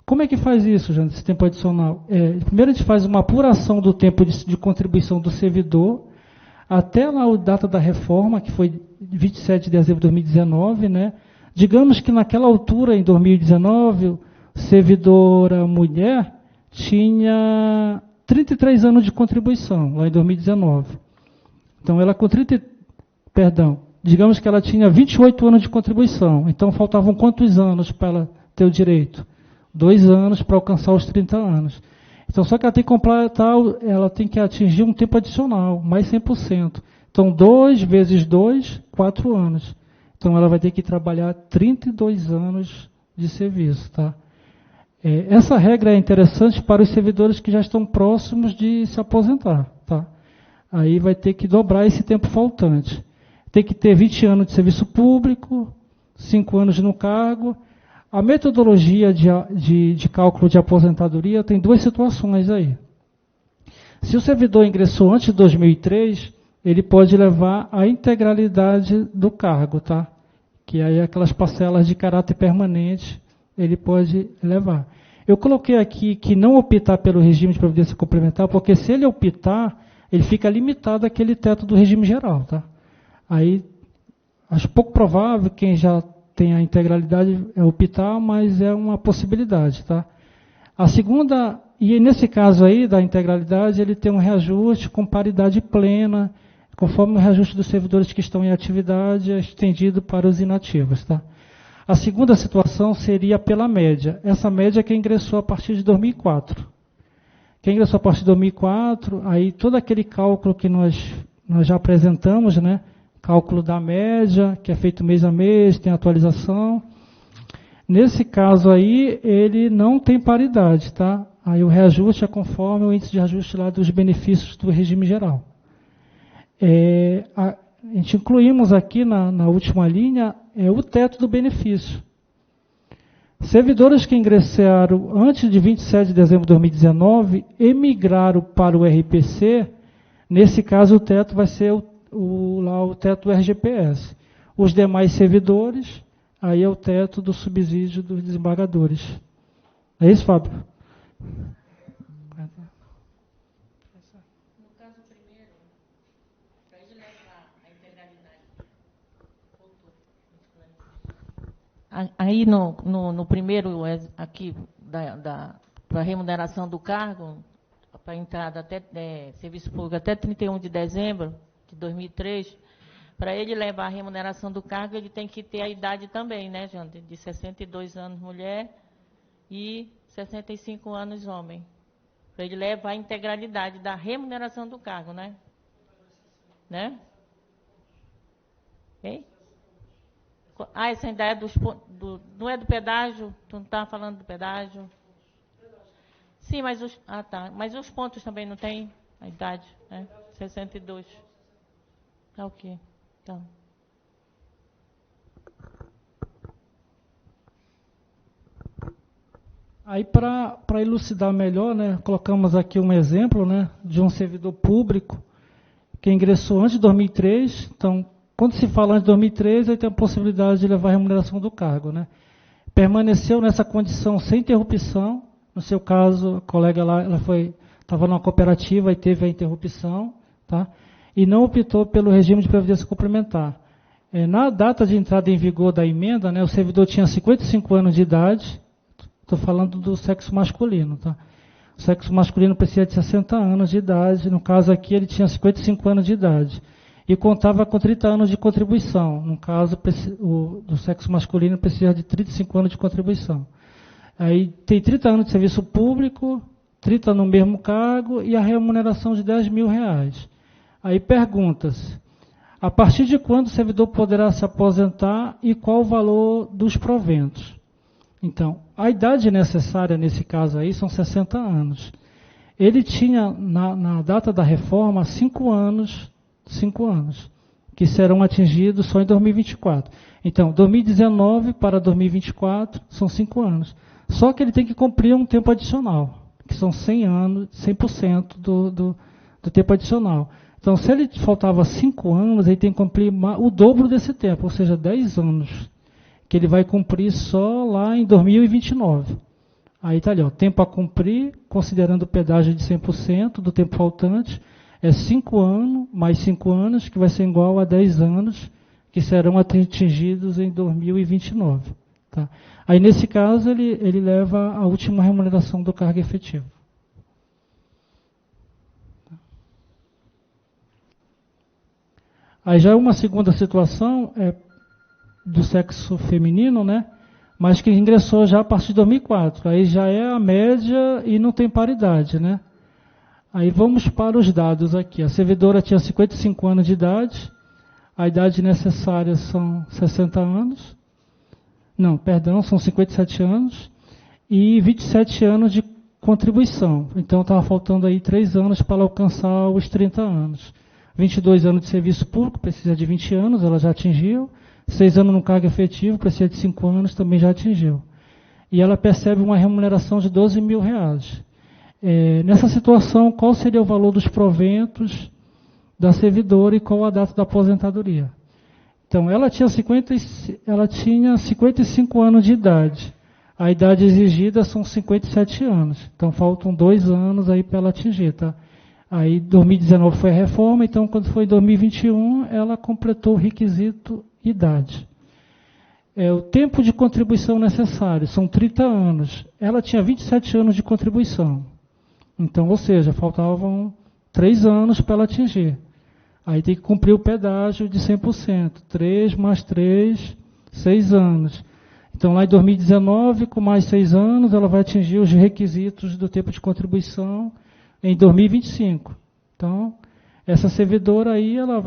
Como é que faz isso, gente, esse tempo adicional? Primeiro a gente faz uma apuração do tempo de contribuição do servidor, até lá a data da reforma, que foi 27 de dezembro de 2019, né? Digamos que naquela altura, em 2019, servidora mulher tinha 33 anos de contribuição, lá em 2019. Então, ela com digamos que ela tinha 28 anos de contribuição. Então, faltavam quantos anos para ela ter o direito? 2 anos para alcançar os 30 anos. Então, só que ela tem que completar, ela tem que atingir um tempo adicional, mais 100%. Então, 2 vezes 2, 4 anos. Então, ela vai ter que trabalhar 32 anos de serviço, tá? Essa regra é interessante para os servidores que já estão próximos de se aposentar, tá? Aí vai ter que dobrar esse tempo faltante. Tem que ter 20 anos de serviço público, 5 anos no cargo. A metodologia de cálculo de aposentadoria tem 2 situações aí. Se o servidor ingressou antes de 2003, ele pode levar a integralidade do cargo, tá? Que aí aquelas parcelas de caráter permanente, ele pode levar. Eu coloquei aqui que não optar pelo regime de previdência complementar, porque se ele optar, ele fica limitado àquele teto do regime geral, tá? Aí, acho pouco provável quem já tem a integralidade é optar, mas é uma possibilidade, tá? A segunda, e nesse caso aí da integralidade, ele tem um reajuste com paridade plena, conforme o reajuste dos servidores que estão em atividade é estendido para os inativos, tá? A segunda situação seria pela média. Essa média é quem ingressou a partir de 2004. Quem ingressou a partir de 2004, aí todo aquele cálculo que nós já apresentamos, né? Cálculo da média, que é feito mês a mês, tem atualização. Nesse caso aí, ele não tem paridade, tá? Aí o reajuste é conforme o índice de ajuste lá dos benefícios do regime geral. A gente incluímos aqui na última linha o teto do benefício. Servidores que ingressaram antes de 27 de dezembro de 2019 emigraram para o RPC, nesse caso o teto vai ser o teto do RGPS. Os demais servidores, aí é o teto do subsídio dos desembargadores. É isso, Fábio? Aí no primeiro, aqui, para remuneração do cargo, para entrada até serviço público até 31 de dezembro de 2003, para ele levar a remuneração do cargo, ele tem que ter a idade também, né, Jânio? De 62 anos mulher e 65 anos homem. Para ele levar a integralidade da remuneração do cargo, né? Né? Ok? Essa ainda é não é do pedágio? Tu não está falando do pedágio? Sim, mas mas os pontos também não tem a idade, né? 62. Tá ok. Então. Aí, para elucidar melhor, né, colocamos aqui um exemplo, né, de um servidor público que ingressou antes de 2003. Então, quando se fala antes de 2003, aí tem a possibilidade de levar a remuneração do cargo, né? Permaneceu nessa condição sem interrupção. No seu caso, a colega lá, ela estava numa cooperativa e teve a interrupção, tá? E não optou pelo regime de previdência complementar. Na data de entrada em vigor da emenda, né, o servidor tinha 55 anos de idade. Estou falando do sexo masculino, tá? O sexo masculino precisa de 60 anos de idade. No caso aqui, ele tinha 55 anos de idade. E contava com 30 anos de contribuição. No caso, do sexo masculino precisa de 35 anos de contribuição. Aí tem 30 anos de serviço público, 30 no mesmo cargo e a remuneração de R$10.000. Aí pergunta-se, a partir de quando o servidor poderá se aposentar e qual o valor dos proventos? Então, a idade necessária nesse caso aí são 60 anos. Ele tinha, na data da reforma, 5 anos, que serão atingidos só em 2024. Então, 2019 para 2024 são 5 anos. Só que ele tem que cumprir um tempo adicional, que são 100 anos, 100% do tempo adicional. Então, se ele faltava 5 anos, ele tem que cumprir o dobro desse tempo, ou seja, 10 anos, que ele vai cumprir só lá em 2029. Aí está ali, ó, tempo a cumprir, considerando o pedágio de 100% do tempo faltante, é 5 anos, mais 5 anos, que vai ser igual a 10 anos, que serão atingidos em 2029. Tá? Aí, nesse caso, ele leva a última remuneração do cargo efetivo. Aí já é uma segunda situação, do sexo feminino, né? Mas que ingressou já a partir de 2004. Aí já é a média e não tem paridade, né? Aí vamos para os dados aqui. A servidora tinha 55 anos de idade, a idade necessária são 60 anos. Não, perdão, são 57 anos e 27 anos de contribuição. Então estava faltando aí 3 anos para ela alcançar os 30 anos. 22 anos de serviço público, precisa de 20 anos, ela já atingiu. 6 anos no cargo efetivo, precisa de 5 anos, também já atingiu. E ela percebe uma remuneração de R$12.000. Nessa situação, qual seria o valor dos proventos da servidora e qual a data da aposentadoria? Então, ela tinha 55 anos de idade. A idade exigida são 57 anos. Então, faltam 2 anos aí para ela atingir, tá? Aí, 2019 foi a reforma, então, quando foi 2021, ela completou o requisito idade. O tempo de contribuição necessário são 30 anos. Ela tinha 27 anos de contribuição. Então, ou seja, faltavam 3 anos para ela atingir. Aí tem que cumprir o pedágio de 100%. 3 mais 3, 6 anos. Então, lá em 2019, com mais 6 anos, ela vai atingir os requisitos do tempo de contribuição em 2025. Então, essa servidora aí, ela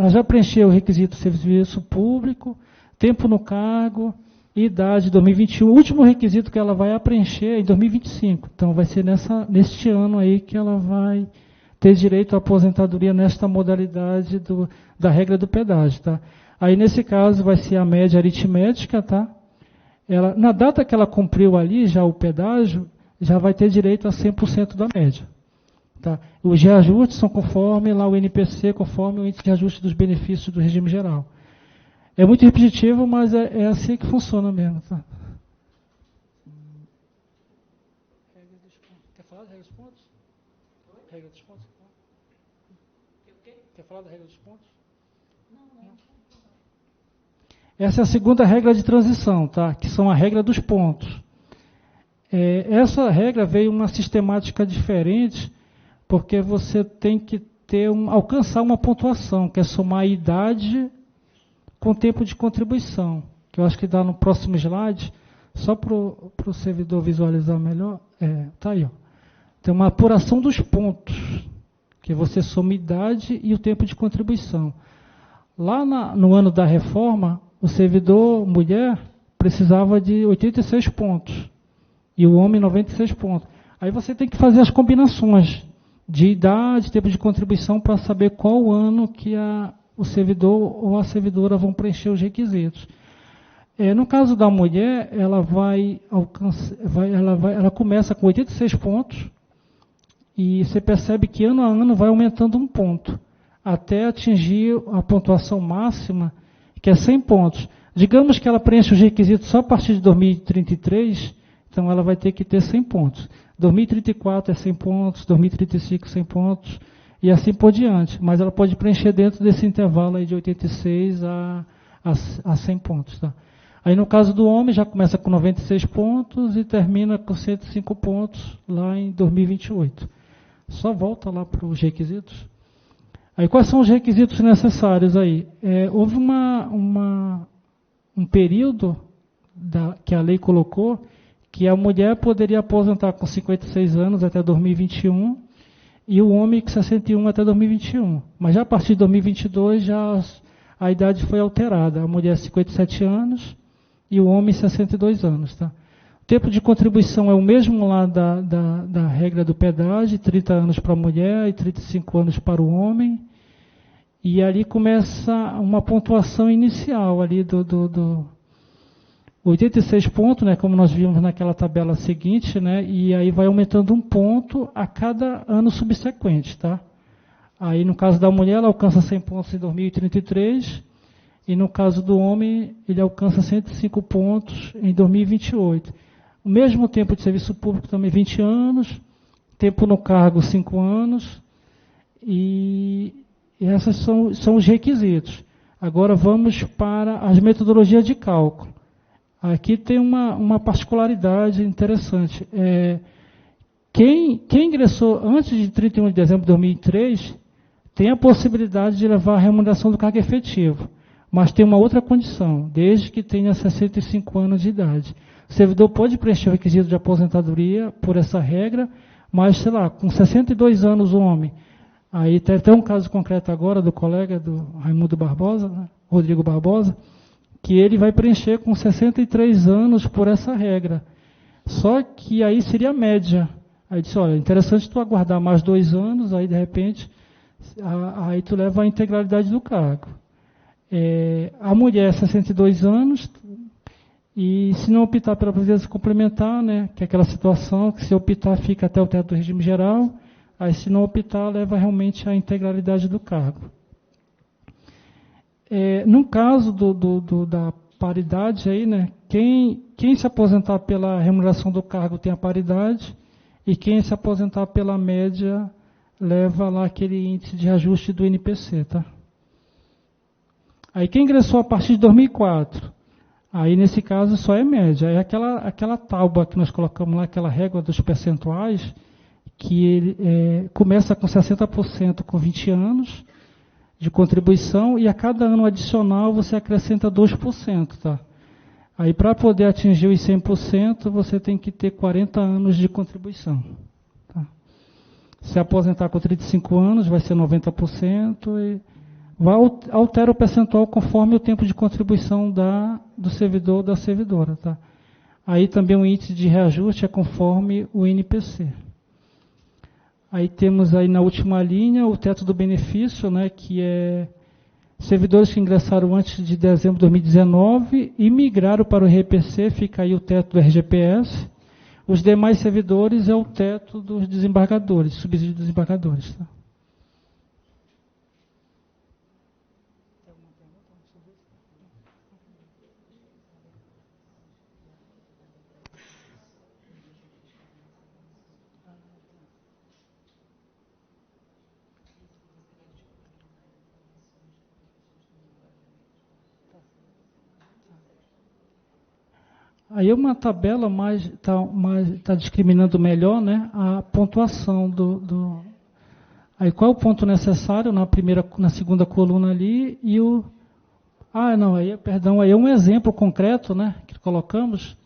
já preencheu o requisito de serviço público, tempo no cargo, idade 2021. O último requisito que ela vai preencher é em 2025. Então, vai ser neste ano aí que ela vai ter direito à aposentadoria nesta modalidade da regra do pedágio. Tá? Aí, nesse caso, vai ser a média aritmética. Tá? Na data que ela cumpriu ali, já o pedágio, já vai ter direito a 100% da média. Tá? Os reajustes são conforme lá o NPC, conforme o índice de ajuste dos benefícios do regime geral. É muito repetitivo, mas é assim que funciona mesmo. Tá? Quer falar da regra dos pontos? Regra dos pontos? Quer falar da regra dos pontos? Não. Essa é a segunda regra de transição, tá? Que são a regra dos pontos. Essa regra veio uma sistemática diferente, porque você tem que alcançar uma pontuação, que é somar a idade com tempo de contribuição, que eu acho que dá no próximo slide, só para o servidor visualizar melhor. Tá aí, ó. Tem uma apuração dos pontos, que você soma a idade e o tempo de contribuição. Lá no ano da reforma, o servidor mulher precisava de 86 pontos, e o homem 96 pontos. Aí você tem que fazer as combinações de idade, tempo de contribuição, para saber qual ano que o servidor ou a servidora vão preencher os requisitos. No caso da mulher, ela ela começa com 86 pontos e você percebe que ano a ano vai aumentando 1 ponto, até atingir a pontuação máxima, que é 100 pontos. Digamos que ela preenche os requisitos só a partir de 2033, então ela vai ter que ter 100 pontos. 2034 é 100 pontos, 2035 100 pontos, e assim por diante. Mas ela pode preencher dentro desse intervalo aí de 86 a 100 pontos. Tá? Aí no caso do homem, já começa com 96 pontos e termina com 105 pontos lá em 2028. Só volta lá para os requisitos. Aí quais são os requisitos necessários aí? Houve um período que a lei colocou, que a mulher poderia aposentar com 56 anos até 2021 e o homem com 61 até 2021. Mas já a partir de 2022 a idade foi alterada. A mulher 57 anos e o homem 62 anos. Tá? O tempo de contribuição é o mesmo lá da regra do pedágio, 30 anos para a mulher e 35 anos para o homem. E ali começa uma pontuação inicial ali do 86 pontos, né, como nós vimos naquela tabela seguinte, né, e aí vai aumentando um ponto a cada ano subsequente. Tá? Aí no caso da mulher ela alcança 100 pontos em 2033 e no caso do homem ele alcança 105 pontos em 2028. O mesmo tempo de serviço público também 20 anos, tempo no cargo 5 anos e esses são os requisitos. Agora vamos para as metodologias de cálculo. Aqui tem uma particularidade interessante. Quem ingressou antes de 31 de dezembro de 2003 tem a possibilidade de levar a remuneração do cargo efetivo, mas tem uma outra condição, desde que tenha 65 anos de idade. O servidor pode preencher o requisito de aposentadoria por essa regra, mas, sei lá, com 62 anos o homem. Aí tem até um caso concreto agora do colega, do Raimundo Barbosa, né, Rodrigo Barbosa, que ele vai preencher com 63 anos por essa regra. Só que aí seria a média. Aí disse, olha, interessante tu aguardar mais 2 anos, aí de repente, aí tu leva a integralidade do cargo. A mulher 62 anos, e se não optar pela previdência complementar, né, que é aquela situação que se optar fica até o teto do regime geral, aí se não optar leva realmente a integralidade do cargo. No caso da paridade, aí, né, quem se aposentar pela remuneração do cargo tem a paridade, e quem se aposentar pela média leva lá aquele índice de ajuste do INPC. Tá? Aí quem ingressou a partir de 2004, aí nesse caso só é média. É aquela tábua que nós colocamos lá, aquela régua dos percentuais, que ele começa com 60% com 20 anos, de contribuição e a cada ano adicional você acrescenta 2%. Tá? Aí para poder atingir os 100% você tem que ter 40 anos de contribuição. Tá? Se aposentar com 35 anos vai ser 90% e altera o percentual conforme o tempo de contribuição do servidor ou da servidora. Tá? Aí também o índice de reajuste é conforme o INPC. Aí temos aí na última linha o teto do benefício, né, que é servidores que ingressaram antes de dezembro de 2019 e migraram para o RPC, fica aí o teto do RGPS. Os demais servidores é o teto dos desembargadores, subsídio dos desembargadores. Tá? Aí uma tabela está discriminando melhor, né, a pontuação Aí qual é o ponto necessário na segunda coluna ali e o... aí é um exemplo concreto, né, que colocamos,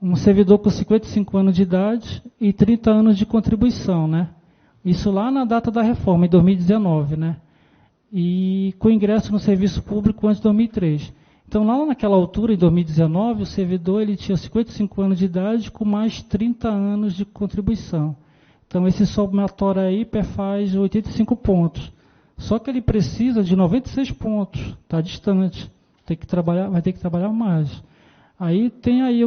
um servidor com 55 anos de idade e 30 anos de contribuição, né, isso lá na data da reforma, em 2019, né, e com ingresso no serviço público antes de 2003. Então, lá naquela altura, em 2019, o servidor ele tinha 55 anos de idade com mais 30 anos de contribuição. Então, esse somatório aí faz 85 pontos. Só que ele precisa de 96 pontos, está distante, vai ter que trabalhar mais. Aí tem aí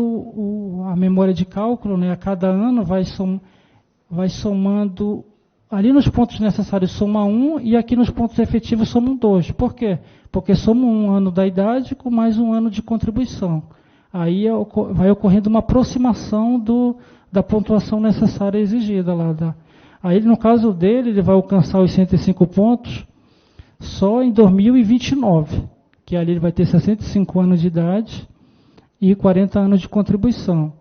a memória de cálculo, né? A cada ano vai somando... Ali nos pontos necessários soma 1 e aqui nos pontos efetivos somam 2. Por quê? Porque soma 1 ano da idade com mais 1 ano de contribuição. Aí vai ocorrendo uma aproximação da pontuação necessária exigida lá. Aí no caso dele, ele vai alcançar os 105 pontos só em 2029, que ali ele vai ter 65 anos de idade e 40 anos de contribuição.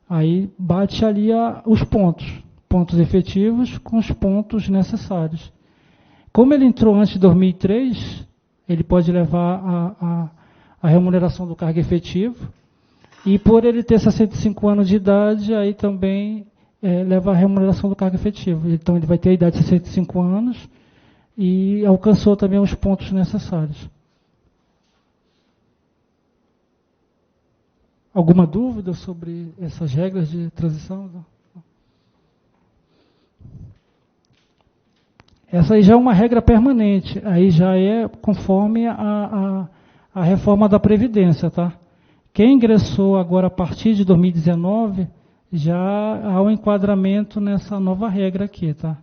Aí bate ali os pontos efetivos com os pontos necessários. Como ele entrou antes de 2003, ele pode levar a remuneração do cargo efetivo. E por ele ter 65 anos de idade, aí também leva a remuneração do cargo efetivo. Então ele vai ter a idade de 65 anos e alcançou também os pontos necessários. Alguma dúvida sobre essas regras de transição? Essa aí já é uma regra permanente, aí já é conforme a reforma da Previdência, tá? Quem ingressou agora a partir de 2019, já há um enquadramento nessa nova regra aqui, tá?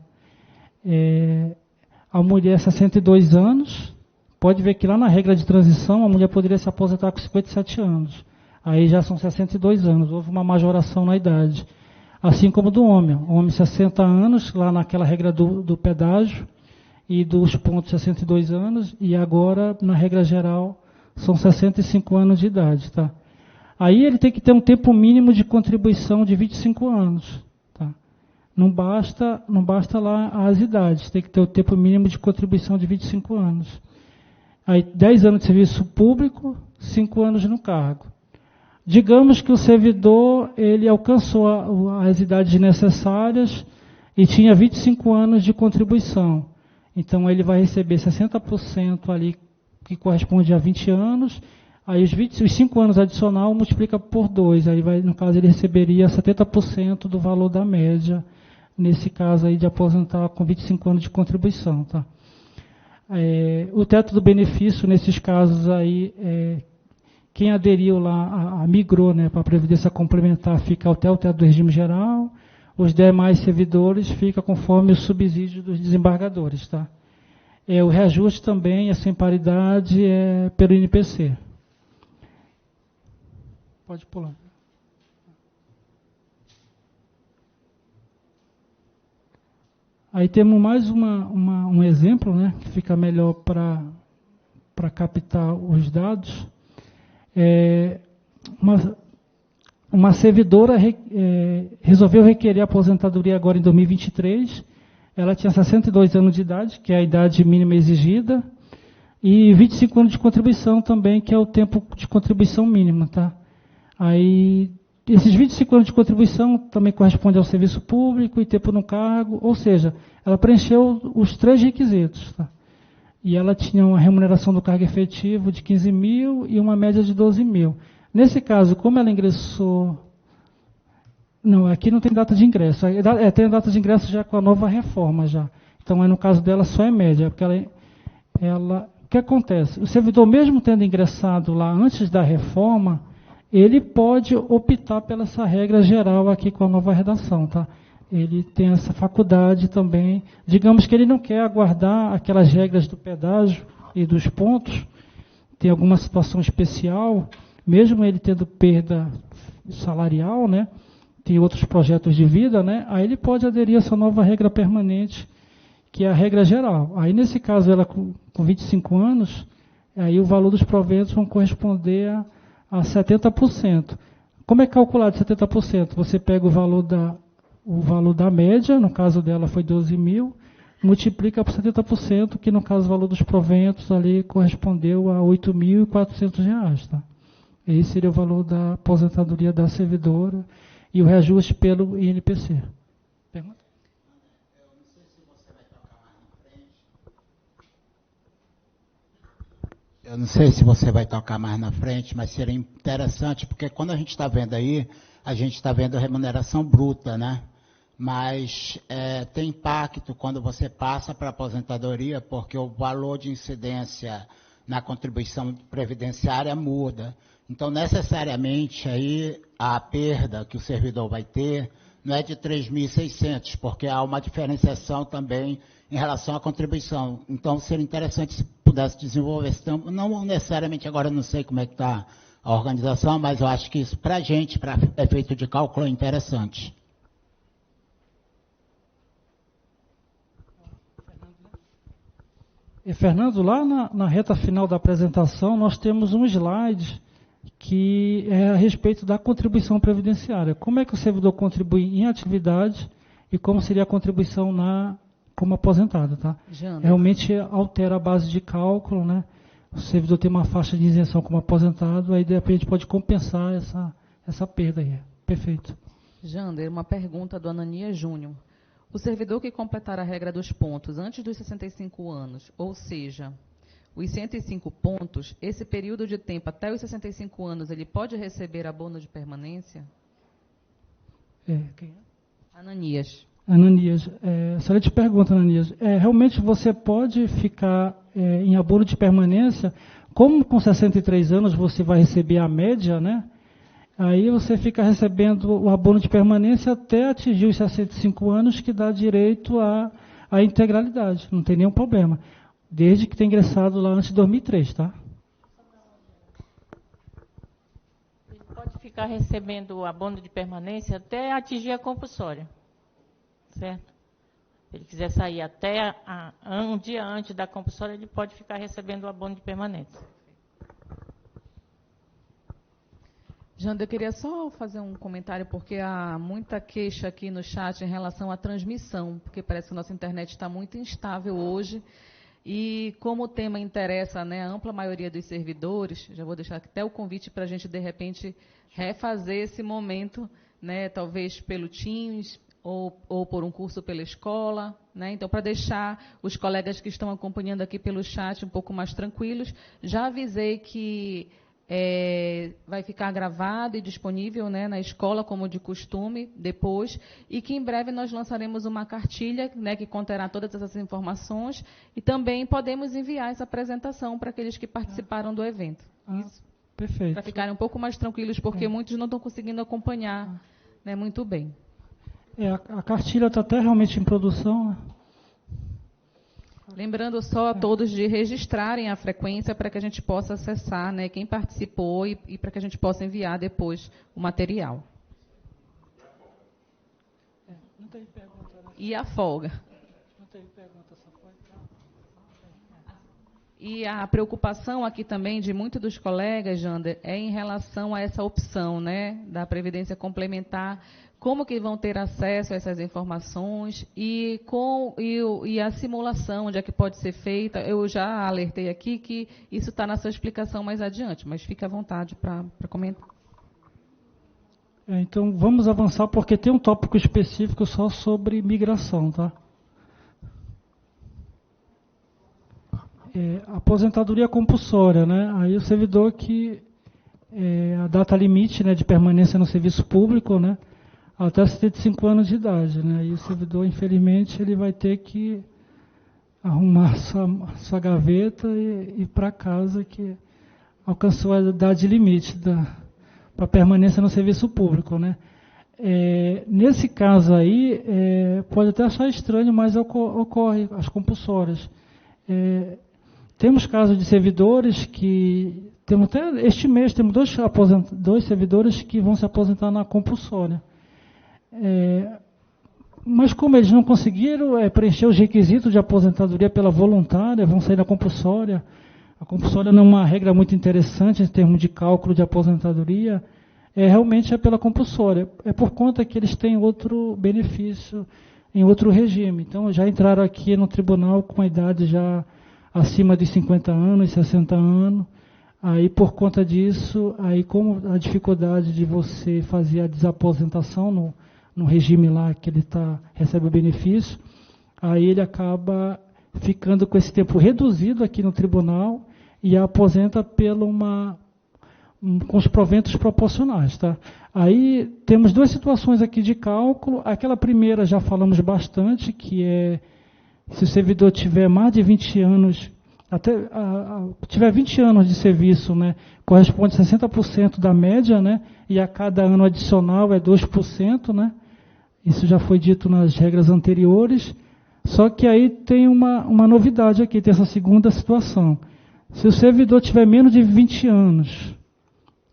A mulher 62 anos, pode ver que lá na regra de transição, a mulher poderia se aposentar com 57 anos. Aí já são 62 anos, houve uma majoração na idade. Assim como do homem. O homem 60 anos, lá naquela regra do pedágio, e dos pontos 62 anos, e agora, na regra geral, são 65 anos de idade. Tá? Aí ele tem que ter um tempo mínimo de contribuição de 25 anos. Tá? Não basta lá as idades, tem que ter o tempo mínimo de contribuição de 25 anos. Aí 10 anos de serviço público, 5 anos no cargo. Digamos que o servidor ele alcançou as idades necessárias e tinha 25 anos de contribuição. Então ele vai receber 60% ali, que corresponde a 20 anos, aí os 5 anos adicional multiplica por 2, aí no caso ele receberia 70% do valor da média, nesse caso aí de aposentar com 25 anos de contribuição. Tá? O teto do benefício, nesses casos aí, quem aderiu lá, migrou, né, para a Previdência Complementar, fica até o teto do regime geral, os demais servidores fica conforme o subsídio dos desembargadores. Tá? O reajuste também é sem paridade pelo INPC. Pode pular. Aí temos mais um exemplo, né, que fica melhor para captar os dados. Uma servidora resolveu requerer aposentadoria agora em 2023. Ela tinha 62 anos de idade, que é a idade mínima exigida, e 25 anos de contribuição também, que é o tempo de contribuição mínima. Tá? Aí, esses 25 anos de contribuição também correspondem ao serviço público e tempo no cargo, ou seja, ela preencheu os 3 requisitos. Tá? E ela tinha uma remuneração do cargo efetivo de 15 mil e uma média de 12 mil. Nesse caso, como ela ingressou... Não, aqui não tem data de ingresso. Tem data de ingresso já com a nova reforma já. Então, no caso dela, só é média. Porque o que acontece? O servidor, mesmo tendo ingressado lá antes da reforma, ele pode optar pela essa regra geral aqui com a nova redação. Tá? Ele tem essa faculdade também. Digamos que ele não quer aguardar aquelas regras do pedágio e dos pontos. Tem alguma situação especial, mesmo ele tendo perda salarial, né? Tem outros projetos de vida, né? Aí ele pode aderir a essa nova regra permanente, que é a regra geral. Aí, nesse caso, ela com 25 anos, aí o valor dos proventos vão corresponder a 70%. Como é calculado 70%? Você pega o valor da média, no caso dela foi 12 mil, multiplica por 70%, que no caso o valor dos proventos ali correspondeu a R$ 8.400. Tá? Esse seria o valor da aposentadoria da servidora e o reajuste pelo INPC. Pergunta? Eu não sei se você vai tocar mais na frente, mas seria interessante, porque quando a gente está vendo aí, a gente está vendo a remuneração bruta, né? Mas tem impacto quando você passa para a aposentadoria, porque o valor de incidência na contribuição previdenciária muda. Então, necessariamente, aí a perda que o servidor vai ter não é de 3.600, porque há uma diferenciação também em relação à contribuição. Então, seria interessante se pudesse desenvolver esse tempo. Não necessariamente, agora eu não sei como é que está a organização, mas eu acho que isso, para a gente, para efeito de cálculo, é interessante. E, Fernando, lá na reta final da apresentação, nós temos um slide que é a respeito da contribuição previdenciária. Como é que o servidor contribui em atividade e como seria a contribuição como aposentado. Tá? Realmente altera a base de cálculo, né? O servidor tem uma faixa de isenção como aposentado, aí de repente pode compensar essa perda aí. Perfeito. Jander, uma pergunta do Ananias Júnior. O servidor que completar a regra dos pontos antes dos 65 anos, ou seja, os 105 pontos, esse período de tempo até os 65 anos, ele pode receber abono de permanência? Quem é? Ananias. Ananias, excelente pergunta, Ananias. Realmente você pode ficar em abono de permanência, como com 63 anos você vai receber a média, né? Aí você fica recebendo o abono de permanência até atingir os 65 anos, que dá direito à integralidade, não tem nenhum problema. Desde que tenha ingressado lá antes de 2003, tá? Ele pode ficar recebendo o abono de permanência até atingir a compulsória, certo? Se ele quiser sair até um dia antes da compulsória, ele pode ficar recebendo o abono de permanência. Janda, eu queria só fazer um comentário, porque há muita queixa aqui no chat em relação à transmissão, porque parece que a nossa internet está muito instável hoje. E como o tema interessa, né, a ampla maioria dos servidores, já vou deixar até o convite para a gente, de repente, refazer esse momento, né, talvez pelo Teams ou por um curso pela escola, né? Então, para deixar os colegas que estão acompanhando aqui pelo chat um pouco mais tranquilos, já avisei que vai ficar gravado e disponível, né, na escola, como de costume, depois, e que em breve nós lançaremos uma cartilha, né, que conterá todas essas informações, e também podemos enviar essa apresentação para aqueles que participaram do evento. Perfeito. Para ficarem um pouco mais tranquilos, porque muitos não estão conseguindo acompanhar, né, muito bem. A cartilha está até realmente em produção, né? Lembrando só a todos de registrarem a frequência para que a gente possa acessar, né, quem participou e para que a gente possa enviar depois o material. Não tem pergunta, né? E a folga. Não tem pergunta, só foi. E a preocupação aqui também de muitos dos colegas, Jander, é em relação a essa opção, né, da Previdência Complementar. Como que vão ter acesso a essas informações e a simulação, onde é que pode ser feita. Eu já alertei aqui que isso está na sua explicação mais adiante, mas fique à vontade para comentar. Então, vamos avançar, porque tem um tópico específico só sobre migração, tá? Aposentadoria compulsória, né? Aí o servidor que a data limite, né, de permanência no serviço público, né, até 75 anos de idade, né? E o servidor, infelizmente, ele vai ter que arrumar sua gaveta e ir para casa, que alcançou a idade limite para permanência no serviço público, né? Nesse caso aí, pode até achar estranho, mas ocorre as compulsórias. Temos casos de servidores que... Temos até este mês, temos dois servidores que vão se aposentar na compulsória. Mas como eles não conseguiram preencher os requisitos de aposentadoria pela voluntária, vão sair da compulsória. A compulsória não é uma regra muito interessante em termos de cálculo de aposentadoria, realmente é pela compulsória. É por conta que eles têm outro benefício em outro regime. Então, já entraram aqui no tribunal com a idade já acima de 50 anos, 60 anos. Aí, por conta disso, aí como a dificuldade de você fazer a desaposentação no regime lá que ele recebe o benefício, aí ele acaba ficando com esse tempo reduzido aqui no tribunal e a aposenta com os proventos proporcionais, tá? Aí temos duas situações aqui de cálculo. Aquela primeira já falamos bastante, que é se o servidor tiver mais de 20 anos, tiver 20 anos de serviço, né, corresponde a 60% da média, né, e a cada ano adicional é 2%, né? Isso já foi dito nas regras anteriores, só que aí tem uma novidade aqui, tem essa segunda situação. Se o servidor tiver menos de 20 anos,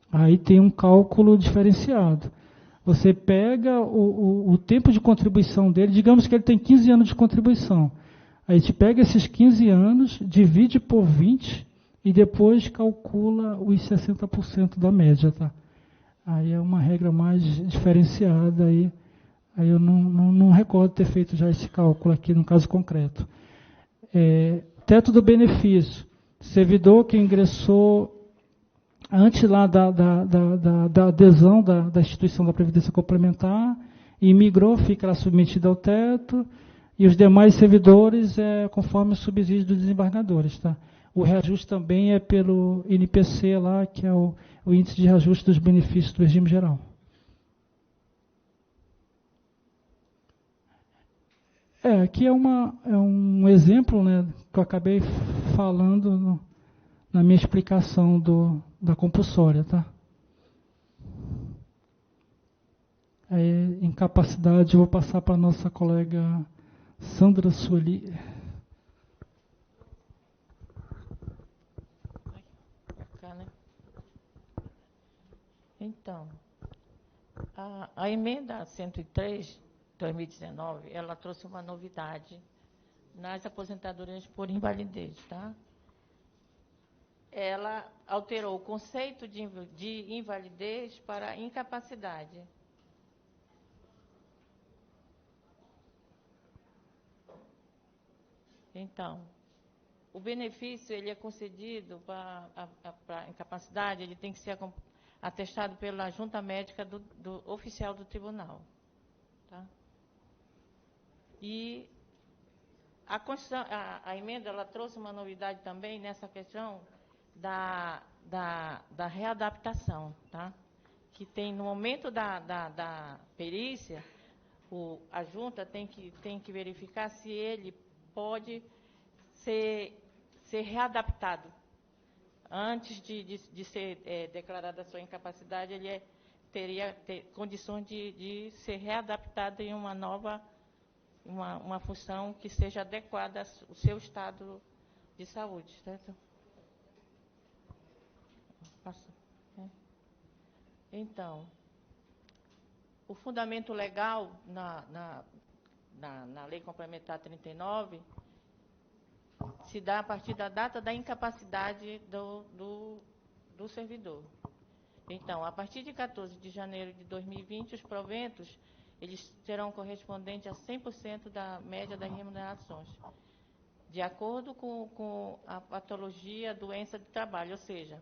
aí tem um cálculo diferenciado. Você pega o tempo de contribuição dele, digamos que ele tem 15 anos de contribuição. Aí a gente pega esses 15 anos, divide por 20 e depois calcula os 60% da média, tá? Aí é uma regra mais diferenciada aí. Aí eu não recordo ter feito já esse cálculo aqui no caso concreto. Teto do benefício. Servidor que ingressou antes lá da adesão da instituição da Previdência Complementar, e migrou, fica lá submetida ao teto, e os demais servidores conforme o subsídio dos desembargadores. Tá? O reajuste também é pelo INPC lá, que é o Índice de Reajuste dos Benefícios do Regime Geral. Aqui é um exemplo, né, que eu acabei falando na minha explicação da compulsória, tá? Incapacidade, eu vou passar para a nossa colega Sandra Sueli. Então, a emenda 103, 2019, ela trouxe uma novidade nas aposentadorias por invalidez, tá? Ela alterou o conceito de invalidez para incapacidade. Então, o benefício ele é concedido para a incapacidade, ele tem que ser atestado pela junta médica do oficial do tribunal. Tá? E a emenda ela trouxe uma novidade também nessa questão da readaptação, tá? Que tem no momento da perícia, a junta tem que verificar se ele pode ser readaptado. Antes de ser declarada a sua incapacidade, ele teria condições de ser readaptado em uma nova, uma função que seja adequada ao seu estado de saúde. Certo? Então, o fundamento legal na Lei Complementar 39 se dá a partir da data da incapacidade do servidor. Então, a partir de 14 de janeiro de 2020, os proventos eles serão correspondentes a 100% da média das remunerações, de acordo com a patologia, doença de trabalho, ou seja,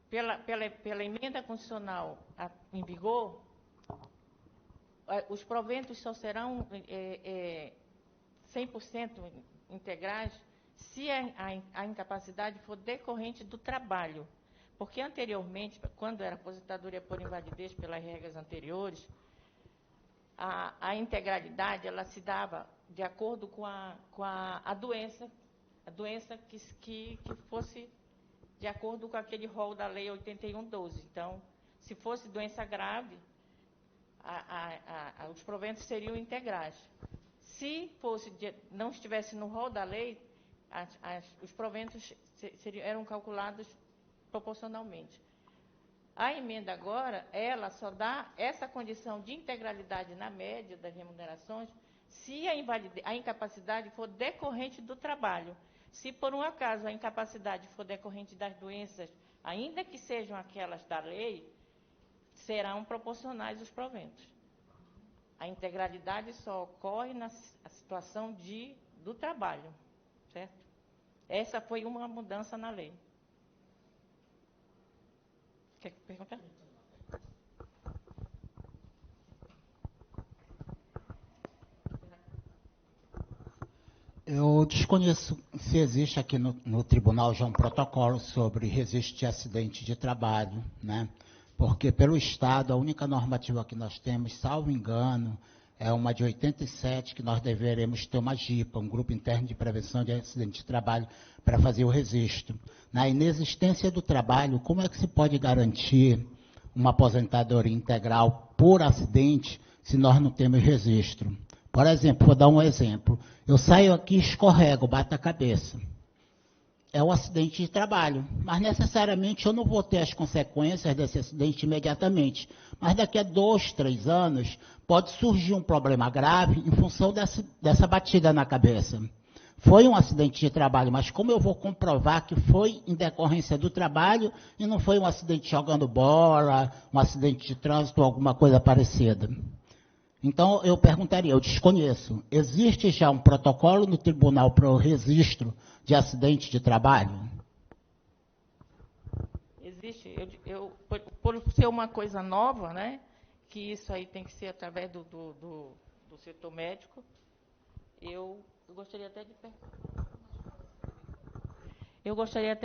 pela emenda constitucional em vigor, os proventos só serão 100% integrais se a incapacidade for decorrente do trabalho. Porque anteriormente, quando era aposentadoria por invalidez pelas regras anteriores, a integralidade ela se dava de acordo com a doença que fosse de acordo com aquele rol da Lei 81/12. Então, se fosse doença grave, os proventos seriam integrais. Se não estivesse no rol da lei, os proventos eram calculados proporcionalmente. A emenda agora, ela só dá essa condição de integralidade na média das remunerações se a incapacidade for decorrente do trabalho. Se por um acaso a incapacidade for decorrente das doenças, ainda que sejam aquelas da lei, serão proporcionais os proventos. A integralidade só ocorre na situação do trabalho, certo? Essa foi uma mudança na lei. Quer perguntar? Eu desconheço se existe aqui no tribunal já um protocolo sobre registro de acidente de trabalho, né? Porque pelo Estado, a única normativa que nós temos, salvo engano, é uma de 87, que nós deveremos ter uma GIPA, um Grupo Interno de Prevenção de Acidente de Trabalho, para fazer o registro. Na inexistência do trabalho, como é que se pode garantir uma aposentadoria integral por acidente se nós não temos registro? Por exemplo, vou dar um exemplo. Eu saio aqui, escorrego, bato a cabeça. É um acidente de trabalho, mas necessariamente eu não vou ter as consequências desse acidente imediatamente. Mas daqui a 2, 3 anos, pode surgir um problema grave em função dessa batida na cabeça. Foi um acidente de trabalho, mas como eu vou comprovar que foi em decorrência do trabalho e não foi um acidente jogando bola, um acidente de trânsito ou alguma coisa parecida? Então, eu perguntaria, eu desconheço, existe já um protocolo no tribunal para o registro de acidente de trabalho? existe, por ser uma coisa nova, né, que isso aí tem que ser através do setor médico, eu gostaria até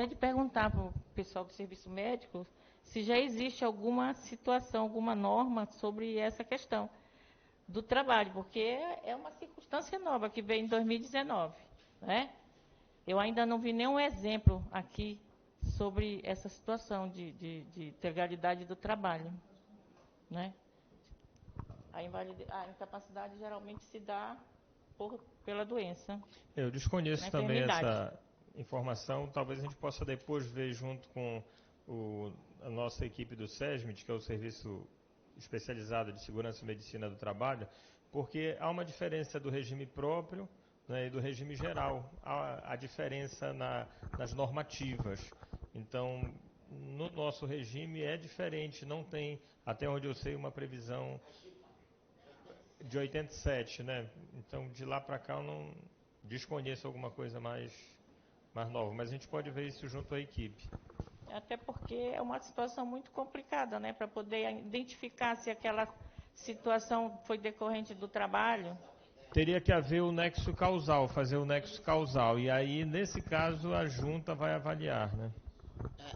de perguntar para o pessoal do serviço médico se já existe alguma situação, alguma norma sobre essa questão do trabalho, porque é uma circunstância nova que veio em 2019, né? Eu ainda não vi nenhum exemplo aqui sobre essa situação de integralidade do trabalho, né? A incapacidade geralmente se dá pela doença. Eu desconheço também enfermidade. essa informação. Talvez a gente possa depois ver junto com a nossa equipe do SESMIT, que é o Serviço Especializado de Segurança e Medicina do Trabalho, porque há uma diferença do regime próprio, né, e do regime geral. Há diferença nas normativas. Então, no nosso regime é diferente, não tem, até onde eu sei, uma previsão de 87, né? Então, de lá para cá eu não desconheço alguma coisa mais nova, mas a gente pode ver isso junto à equipe. Até porque é uma situação muito complicada, né? Para poder identificar se aquela situação foi decorrente do trabalho. Teria que haver o nexo causal, fazer o nexo causal, e aí, nesse caso, a junta vai avaliar, né?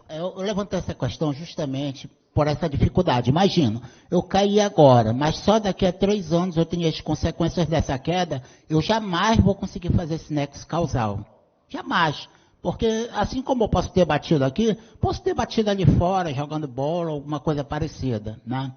Eu levantei essa questão justamente por essa dificuldade. Imagina, eu caí agora, mas só daqui a 3 anos eu tenho as consequências dessa queda, eu jamais vou conseguir fazer esse nexo causal. Jamais. Porque assim como eu posso ter batido aqui, posso ter batido ali fora, jogando bola, alguma coisa parecida, né?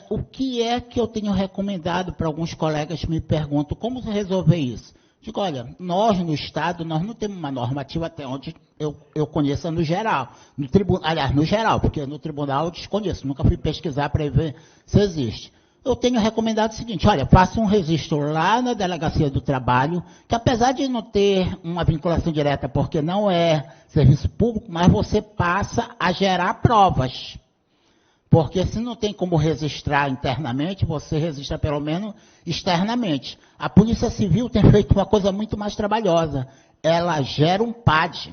O que é que eu tenho recomendado para alguns colegas que me perguntam como resolver isso? Digo, olha, nós no Estado, nós não temos uma normativa até onde eu conheça no geral. No geral, porque no tribunal eu desconheço, nunca fui pesquisar para ver se existe. Eu tenho recomendado o seguinte, olha, faça um registro lá na Delegacia do Trabalho, que apesar de não ter uma vinculação direta, porque não é serviço público, mas você passa a gerar provas. Porque se não tem como registrar internamente, você registra pelo menos externamente. A Polícia Civil tem feito uma coisa muito mais trabalhosa. Ela gera um PAD,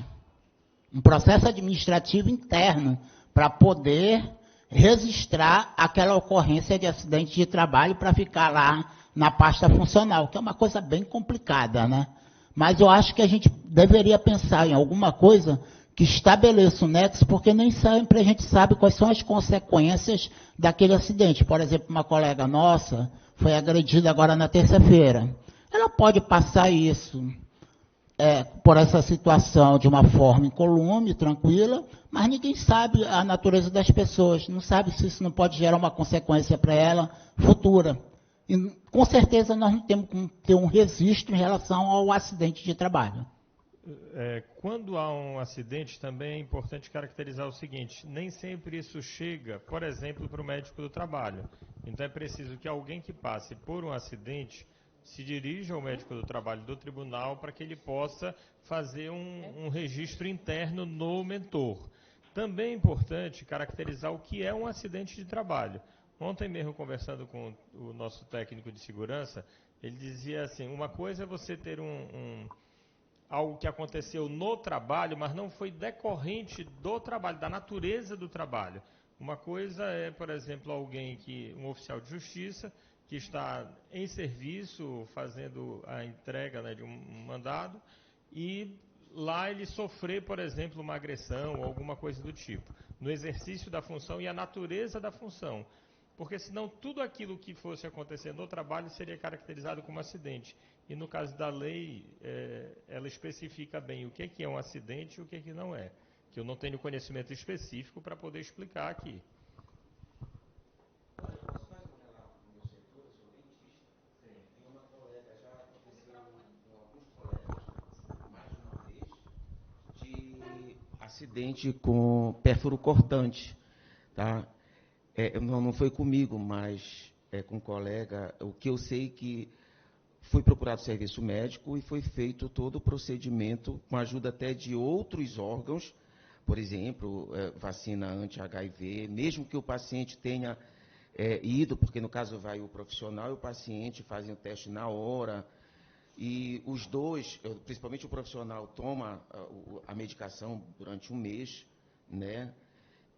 um processo administrativo interno, para poder registrar aquela ocorrência de acidente de trabalho para ficar lá na pasta funcional, que é uma coisa bem complicada, né? Mas eu acho que a gente deveria pensar em alguma coisa que estabeleça o nexo, porque nem sempre a gente sabe quais são as consequências daquele acidente. Por exemplo, uma colega nossa foi agredida agora na terça-feira. Ela pode passar isso por essa situação de uma forma incolume, tranquila, mas ninguém sabe a natureza das pessoas, não sabe se isso não pode gerar uma consequência para ela futura. E, com certeza, nós não temos que ter um registro em relação ao acidente de trabalho. Quando há um acidente, também é importante caracterizar o seguinte, nem sempre isso chega, por exemplo, para o médico do trabalho. Então é preciso que alguém que passe por um acidente se dirija ao médico do trabalho do tribunal para que ele possa fazer um registro interno no mentor. Também é importante caracterizar o que é um acidente de trabalho. Ontem mesmo, conversando com o nosso técnico de segurança, ele dizia assim, uma coisa é você ter algo que aconteceu no trabalho, mas não foi decorrente do trabalho, da natureza do trabalho. Uma coisa é, por exemplo, um oficial de justiça, que está em serviço, fazendo a entrega, né, de um mandado, e lá ele sofrer, por exemplo, uma agressão ou alguma coisa do tipo, no exercício da função e a natureza da função. Porque senão tudo aquilo que fosse acontecer no trabalho seria caracterizado como acidente. E no caso da lei, ela especifica bem o que é um acidente e o que não é. Que eu não tenho conhecimento específico para poder explicar aqui. Acidente com pérfuro cortante, tá? Não foi comigo, mas com um colega. O que eu sei que foi procurado serviço médico e foi feito todo o procedimento com a ajuda até de outros órgãos, por exemplo, vacina anti-HIV, mesmo que o paciente tenha ido, porque no caso vai o profissional e o paciente fazem o teste na hora, e os dois, principalmente o profissional, toma a medicação durante um mês, né?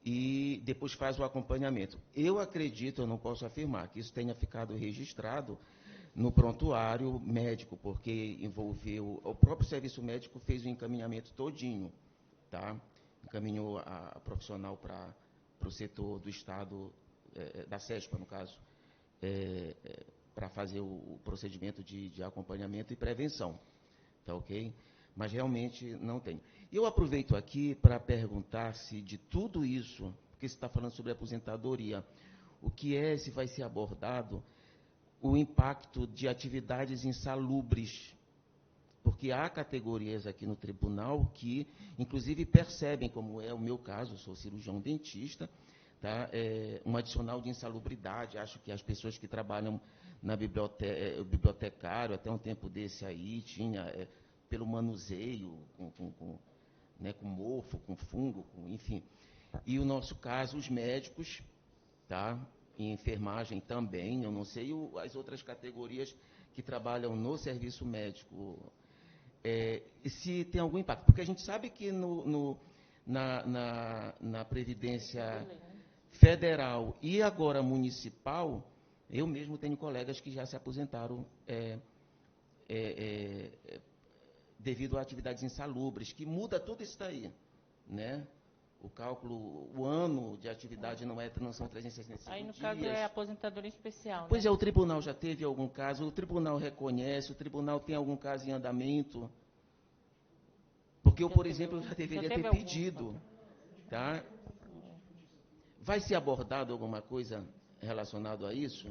e depois faz o acompanhamento. Eu acredito, eu não posso afirmar, que isso tenha ficado registrado no prontuário médico, porque envolveu, o próprio serviço médico fez o encaminhamento todinho, tá? Encaminhou a profissional para o setor do Estado, da SESPA, no caso, para fazer o procedimento de acompanhamento e prevenção, tá ok? Mas realmente não tem. Eu aproveito aqui para perguntar se de tudo isso, porque você está falando sobre aposentadoria, o que se vai ser abordado o impacto de atividades insalubres, porque há categorias aqui no tribunal que, inclusive, percebem, como é o meu caso, eu sou cirurgião dentista, tá? Um adicional de insalubridade. Acho que as pessoas que trabalham na biblioteca, o bibliotecário, até um tempo desse aí, tinha, pelo manuseio, com mofo, com fungo, enfim. E o nosso caso, os médicos, tá? E enfermagem também, eu não sei as outras categorias que trabalham no serviço médico, se tem algum impacto. Porque a gente sabe que na Previdência Federal e agora municipal, eu mesmo tenho colegas que já se aposentaram devido a atividades insalubres, que muda tudo isso daí, né? O cálculo, o ano de atividade não são 365 Aí, no dias. caso, é aposentadoria especial, né? Pois o tribunal já teve algum caso, o tribunal reconhece, o tribunal tem algum caso em andamento. Porque eu, por exemplo, já deveria ter pedido, tá? Vai ser abordado alguma coisa relacionada a isso?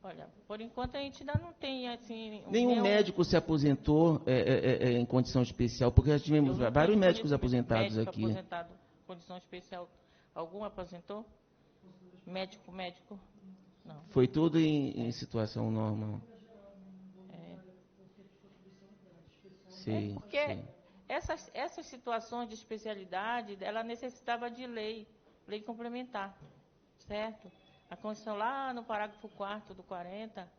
Olha, por enquanto a gente ainda não tem, assim... Nenhum médico se aposentou em condição especial, porque já tivemos vários médicos aposentados aqui. Aposentado em condição especial, algum aposentou? Médico, não. Foi tudo em situação normal. Sim, porque sim. Essas situações de especialidade, ela necessitava de lei complementar, certo? A Constituição, lá no parágrafo 4º do 40,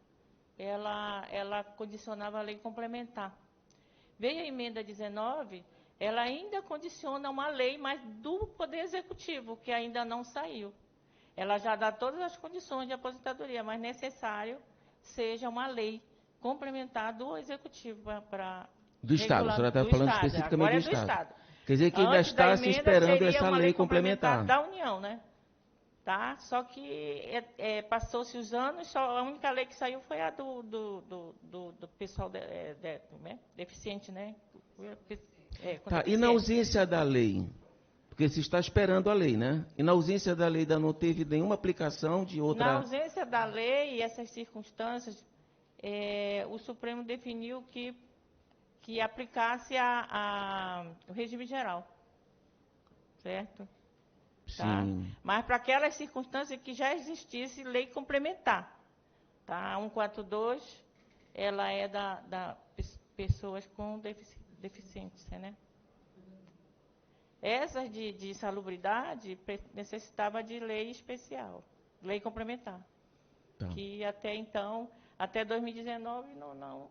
ela condicionava a lei complementar. Veio a emenda 19, ela ainda condiciona uma lei, mas do Poder Executivo, que ainda não saiu. Ela já dá todas as condições de aposentadoria, mas necessário seja uma lei complementar do Executivo para... Do Estado, a senhora está falando Estado. especificamente Agora do do Estado. Quer dizer que ainda está se esperando essa lei complementar. Da União, né? Tá? Só que passou-se os anos, a única lei que saiu foi a do pessoal deficiente, né? Tá, e na ausência da lei? Porque se está esperando a lei, né? E na ausência da lei ainda não teve nenhuma aplicação de outra... Na ausência da lei e essas circunstâncias, o Supremo definiu que aplicasse o regime geral, certo? Tá? Sim. Mas para aquelas circunstâncias que já existisse lei complementar. Tá? A 142, ela é da pessoas com deficiência, né? Essas de insalubridade necessitava de lei especial, lei complementar. Tá. Que até então, até 2019, não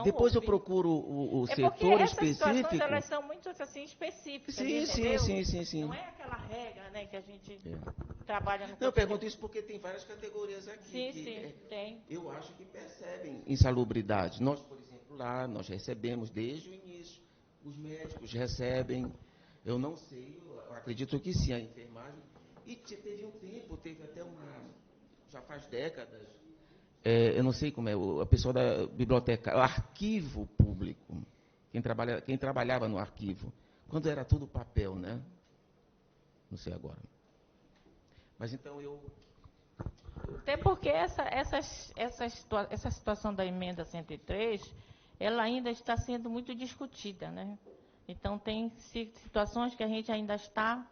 Depois houve. Eu procuro o setor porque essas específico. Situações, elas são muito assim específicas. Sim. Não é aquela regra, né, que a gente trabalha no. Eu pergunto isso porque tem várias categorias aqui. Sim, tem. Eu acho que percebem insalubridade. Nós, por exemplo, lá nós recebemos desde o início. Os médicos recebem. Eu não sei, eu acredito que sim, a enfermagem. E teve um tempo, teve até já faz décadas. Eu não sei como é, a pessoa da biblioteca, o arquivo público, quem trabalhava no arquivo, quando era tudo papel, né? Não sei agora. Mas então Até porque essa situação da emenda 103, ela ainda está sendo muito discutida, né? Então, tem situações que a gente ainda está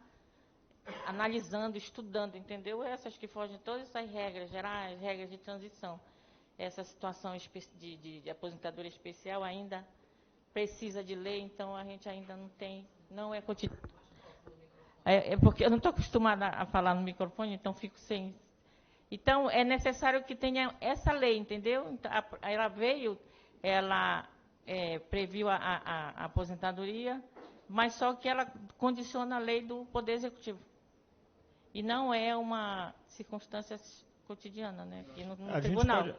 analisando, estudando, entendeu? Essas que fogem todas essas regras gerais, regras de transição. Essa situação de aposentadoria especial ainda precisa de lei, então a gente ainda não tem, não é continuo. Porque eu não estou acostumada a falar no microfone, então fico sem. Então, é necessário que tenha essa lei, entendeu? Então, ela veio, ela previu a aposentadoria mas só que ela condiciona a lei do Poder Executivo. E não é uma circunstância cotidiana, né? Aqui no tribunal.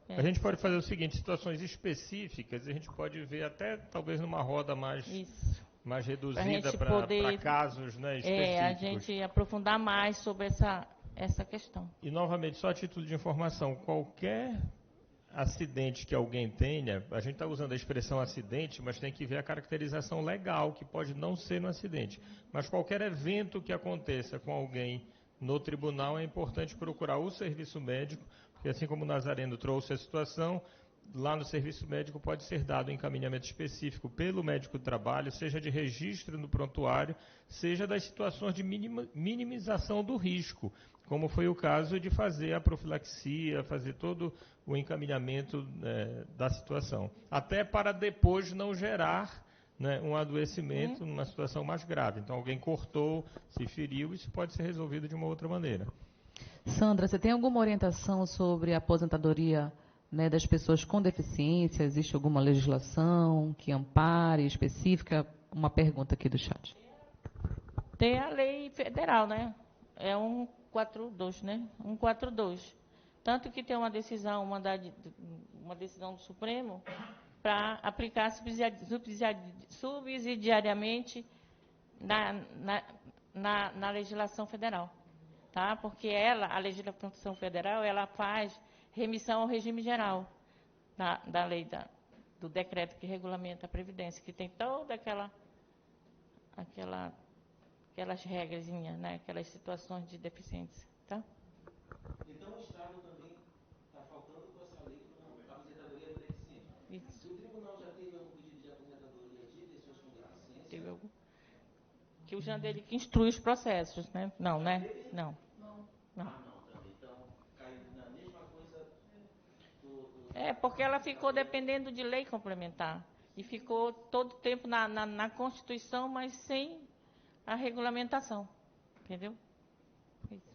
A gente pode fazer o seguinte, situações específicas, a gente pode ver até talvez numa roda mais reduzida para casos, né, específicos. A gente aprofundar mais sobre essa questão. E novamente, só a título de informação, qualquer acidente que alguém tenha, a gente está usando a expressão acidente, mas tem que ver a caracterização legal, que pode não ser no acidente. Mas qualquer evento que aconteça com alguém no tribunal, é importante procurar o serviço médico, porque assim como o Nazareno trouxe a situação, lá no serviço médico pode ser dado um encaminhamento específico pelo médico do trabalho, seja de registro no prontuário, seja das situações de minimização do risco, como foi o caso de fazer a profilaxia, fazer todo o encaminhamento da situação. Até para depois não gerar, né, um adoecimento numa situação mais grave. Então, alguém cortou, se feriu, isso pode ser resolvido de uma outra maneira. Sandra, você tem alguma orientação sobre a aposentadoria, né, das pessoas com deficiência? Existe alguma legislação que ampare específica? Uma pergunta aqui do chat. Tem a lei federal, né? É 142, né? 142. Tanto que tem uma decisão do Supremo para aplicar subsidiariamente na legislação federal. Tá? Porque a legislação federal, ela faz remissão ao regime geral da lei, do decreto que regulamenta a Previdência, que tem toda aquelas regrazinhas, né? Aquelas situações de deficiência. Tá? Então o Estado também está faltando com essa lei para a aposentadoria do deficiente. Isso. E o tribunal já teve algum pedido de aposentadoria de pessoas com deficiência? Teve algum? Que o Jandeli que instrui os processos, né? Não, né? Não. Não, também. Então, caiu na mesma coisa porque ela ficou dependendo de lei complementar. E ficou todo o tempo na Constituição, mas sem a regulamentação. Entendeu? Isso.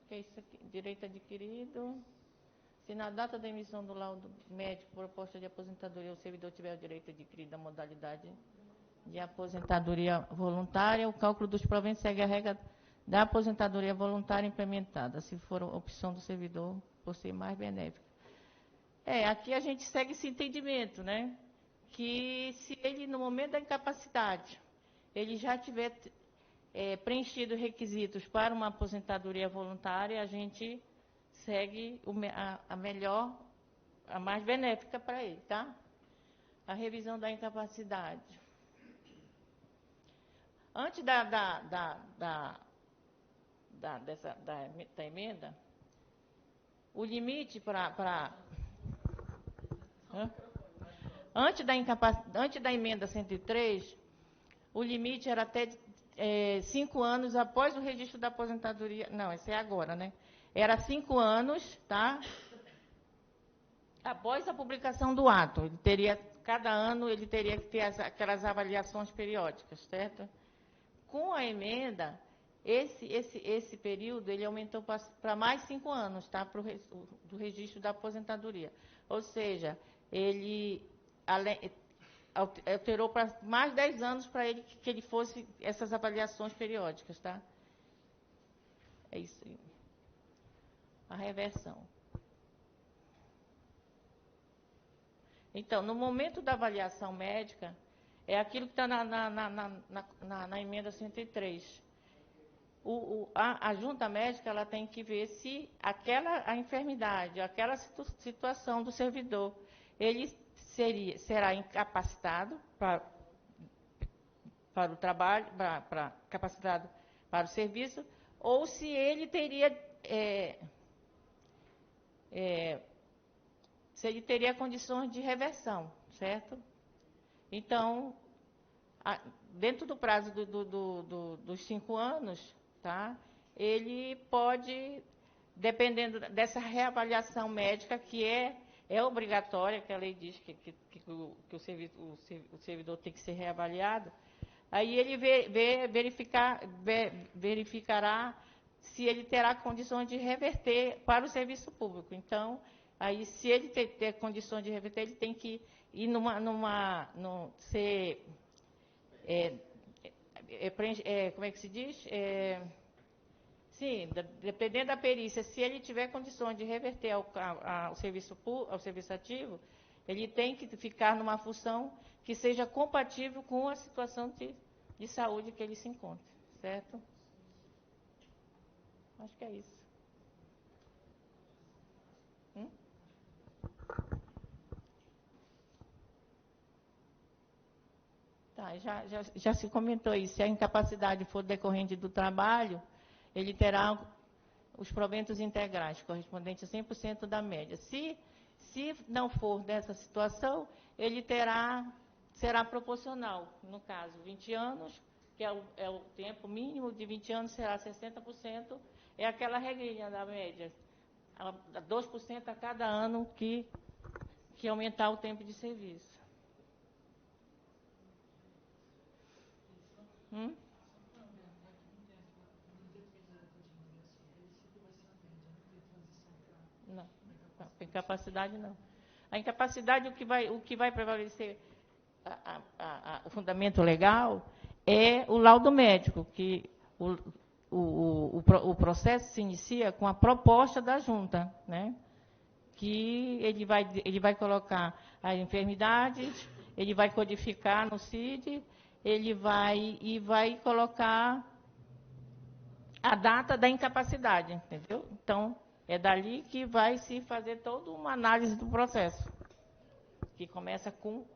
Que é isso aqui? Direito adquirido. Se na data da emissão do laudo médico proposta de aposentadoria o servidor tiver o direito adquirido da modalidade de aposentadoria voluntária, o cálculo dos proventos segue a regra da aposentadoria voluntária implementada, se for opção do servidor por ser mais benéfica. Aqui a gente segue esse entendimento, né? Que se ele, no momento da incapacidade, ele já tiver preenchido requisitos para uma aposentadoria voluntária, a gente segue a melhor, a mais benéfica para ele, tá? A revisão da incapacidade. Antes da emenda, o limite antes da emenda 103, o limite era até 5 anos após o registro da aposentadoria. Não, esse é agora, né? Era 5 anos, tá? Após a publicação do ato. Cada ano ele teria que ter aquelas avaliações periódicas, certo? Com a emenda, esse período ele aumentou para mais 5 anos, tá? Do registro da aposentadoria. Ou seja, ele alterou para mais 10 anos para ele que ele fosse essas avaliações periódicas, tá? É isso aí. A reversão. Então, no momento da avaliação médica, é aquilo que está na emenda 103. A junta médica ela tem que ver se a enfermidade, aquela situação do servidor, ele será incapacitado para o trabalho, capacitado para o serviço, ou se ele teria condições de reversão, certo? Então, dentro do prazo dos 5 anos, tá? Ele pode, dependendo dessa reavaliação médica, que é obrigatória, que a lei diz que o servidor tem que ser reavaliado, aí ele verificará se ele terá condições de reverter para o serviço público. Então, aí, se ele ter condições de reverter, ele tem que ir ser... como é que se diz? Sim, dependendo da perícia, se ele tiver condições de reverter ao serviço ativo, ele tem que ficar numa função que seja compatível com a situação de saúde que ele se encontra, certo? Acho que é isso. Tá, já se comentou isso. Se a incapacidade for decorrente do trabalho, ele terá os proventos integrais, correspondentes a 100% da média. Se não for dessa situação, ele será proporcional. No caso, 20 anos, que é o tempo mínimo de 20 anos, será 60%, é aquela regrinha da média, 2% a cada ano que aumentar o tempo de serviço. Não, incapacidade não. A incapacidade, o que vai prevalecer o fundamento legal é o laudo médico, que o processo se inicia com a proposta da junta, né? Que ele vai colocar as enfermidades, ele vai codificar no CID, ele vai colocar a data da incapacidade, entendeu? Então, é dali que vai se fazer toda uma análise do processo, que começa com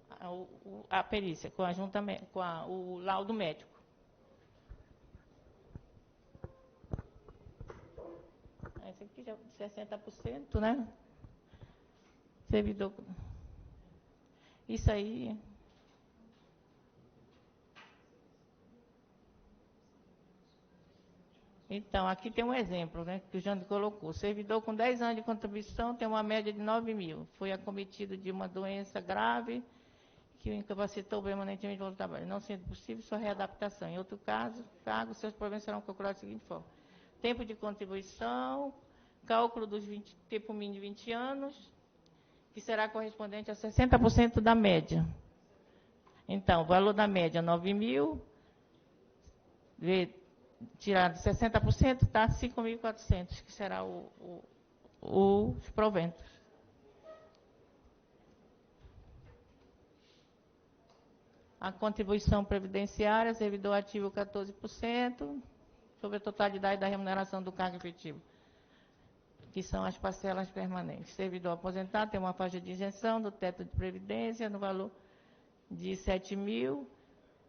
a perícia, com o laudo médico. Esse aqui já é 60%, né? Servidor. Isso aí. Então, aqui tem um exemplo, né, que o Jânio colocou. O servidor com 10 anos de contribuição tem uma média de 9.000. Foi acometido de uma doença grave que o incapacitou permanentemente do trabalho. Não sendo possível sua readaptação. Em outro caso, seus problemas serão calculados da seguinte forma. Tempo de contribuição, cálculo dos tempo mínimo de 20 anos, que será correspondente a 60% da média. Então, o valor da média, 9.000, tirado 60%, está 5.400, que será os proventos. A contribuição previdenciária, servidor ativo 14%, sobre a totalidade da remuneração do cargo efetivo, que são as parcelas permanentes. Servidor aposentado tem uma faixa de isenção do teto de previdência no valor de 7.000.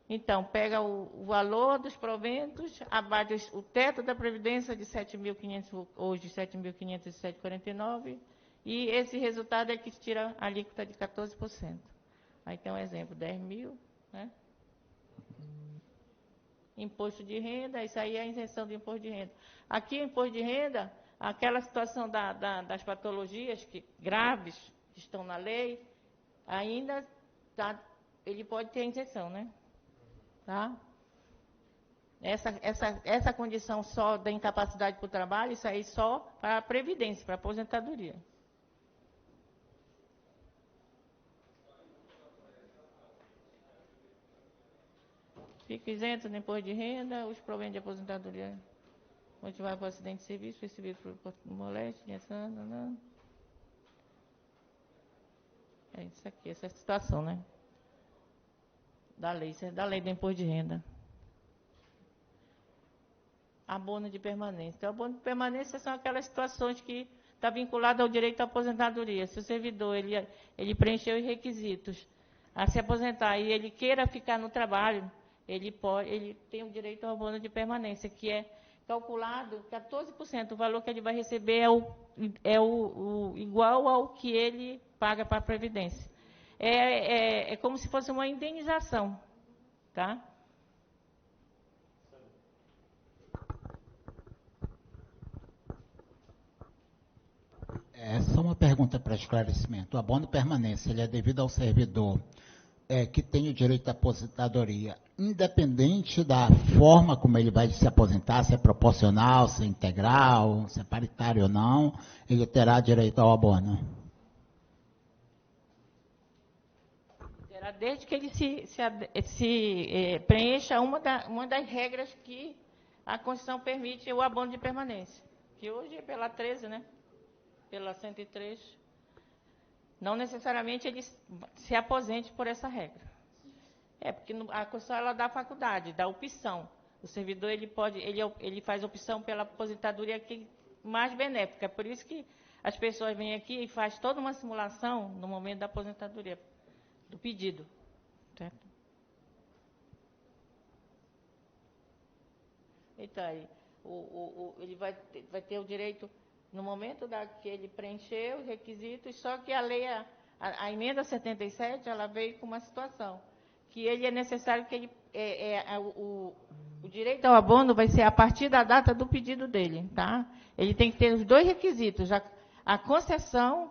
Então, pega o valor dos proventos, abate o teto da previdência de 7.500, hoje 7.507,49, e esse resultado é que tira a alíquota de 14%. Aí tem um exemplo, 10.000, né? Imposto de renda, isso aí é a isenção do imposto de renda. Aqui, o imposto de renda, aquela situação das patologias graves que estão na lei, ainda ele pode ter a isenção, né? Tá? Essa condição só da incapacidade por trabalho, isso aí só para a previdência, para a aposentadoria. Fica isento do imposto de renda, os proventos de aposentadoria motivados por acidente de serviço, recebido por moléstia, é isso aqui, essa situação, né? Da lei, isso é da lei do imposto de renda. Abono de permanência. Então, abono de permanência são aquelas situações que está vinculada ao direito à aposentadoria. Se o servidor ele preencheu os requisitos a se aposentar e ele queira ficar no trabalho, ele tem o direito ao abono de permanência, que é calculado 14%. O valor que ele vai receber é o igual ao que ele paga para a Previdência. É como se fosse uma indenização, tá? Só uma pergunta para esclarecimento. O abono permanência, ele é devido ao servidor que tem o direito à aposentadoria, independente da forma como ele vai se aposentar, se é proporcional, se é integral, se é paritário ou não, ele terá direito ao abono. Terá desde que ele preencha uma das regras que a Constituição permite o abono de permanência, que hoje é pela 13, né? Pela 103. Não necessariamente ele se aposente por essa regra. Porque a Constituição ela dá faculdade, dá opção. O servidor ele faz opção pela aposentadoria mais benéfica. É por isso que as pessoas vêm aqui e fazem toda uma simulação no momento da aposentadoria, do pedido. Certo? Então, aí, ele vai ter o direito, no momento que ele preencher os requisitos, só que a lei, a emenda 77, ela veio com uma situação, que ele é necessário que ele, o direito ao abono vai ser a partir da data do pedido dele, tá? Ele tem que ter os dois requisitos, a concessão,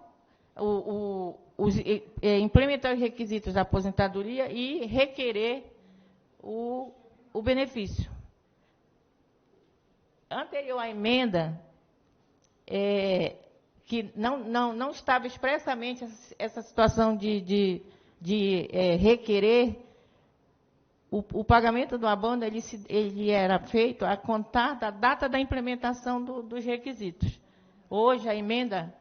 implementar os requisitos da aposentadoria e requerer o benefício. Anterior à emenda, que não estava expressamente essa situação de requerer, o pagamento do abono ele era feito a contar da data da implementação dos requisitos. Hoje a emenda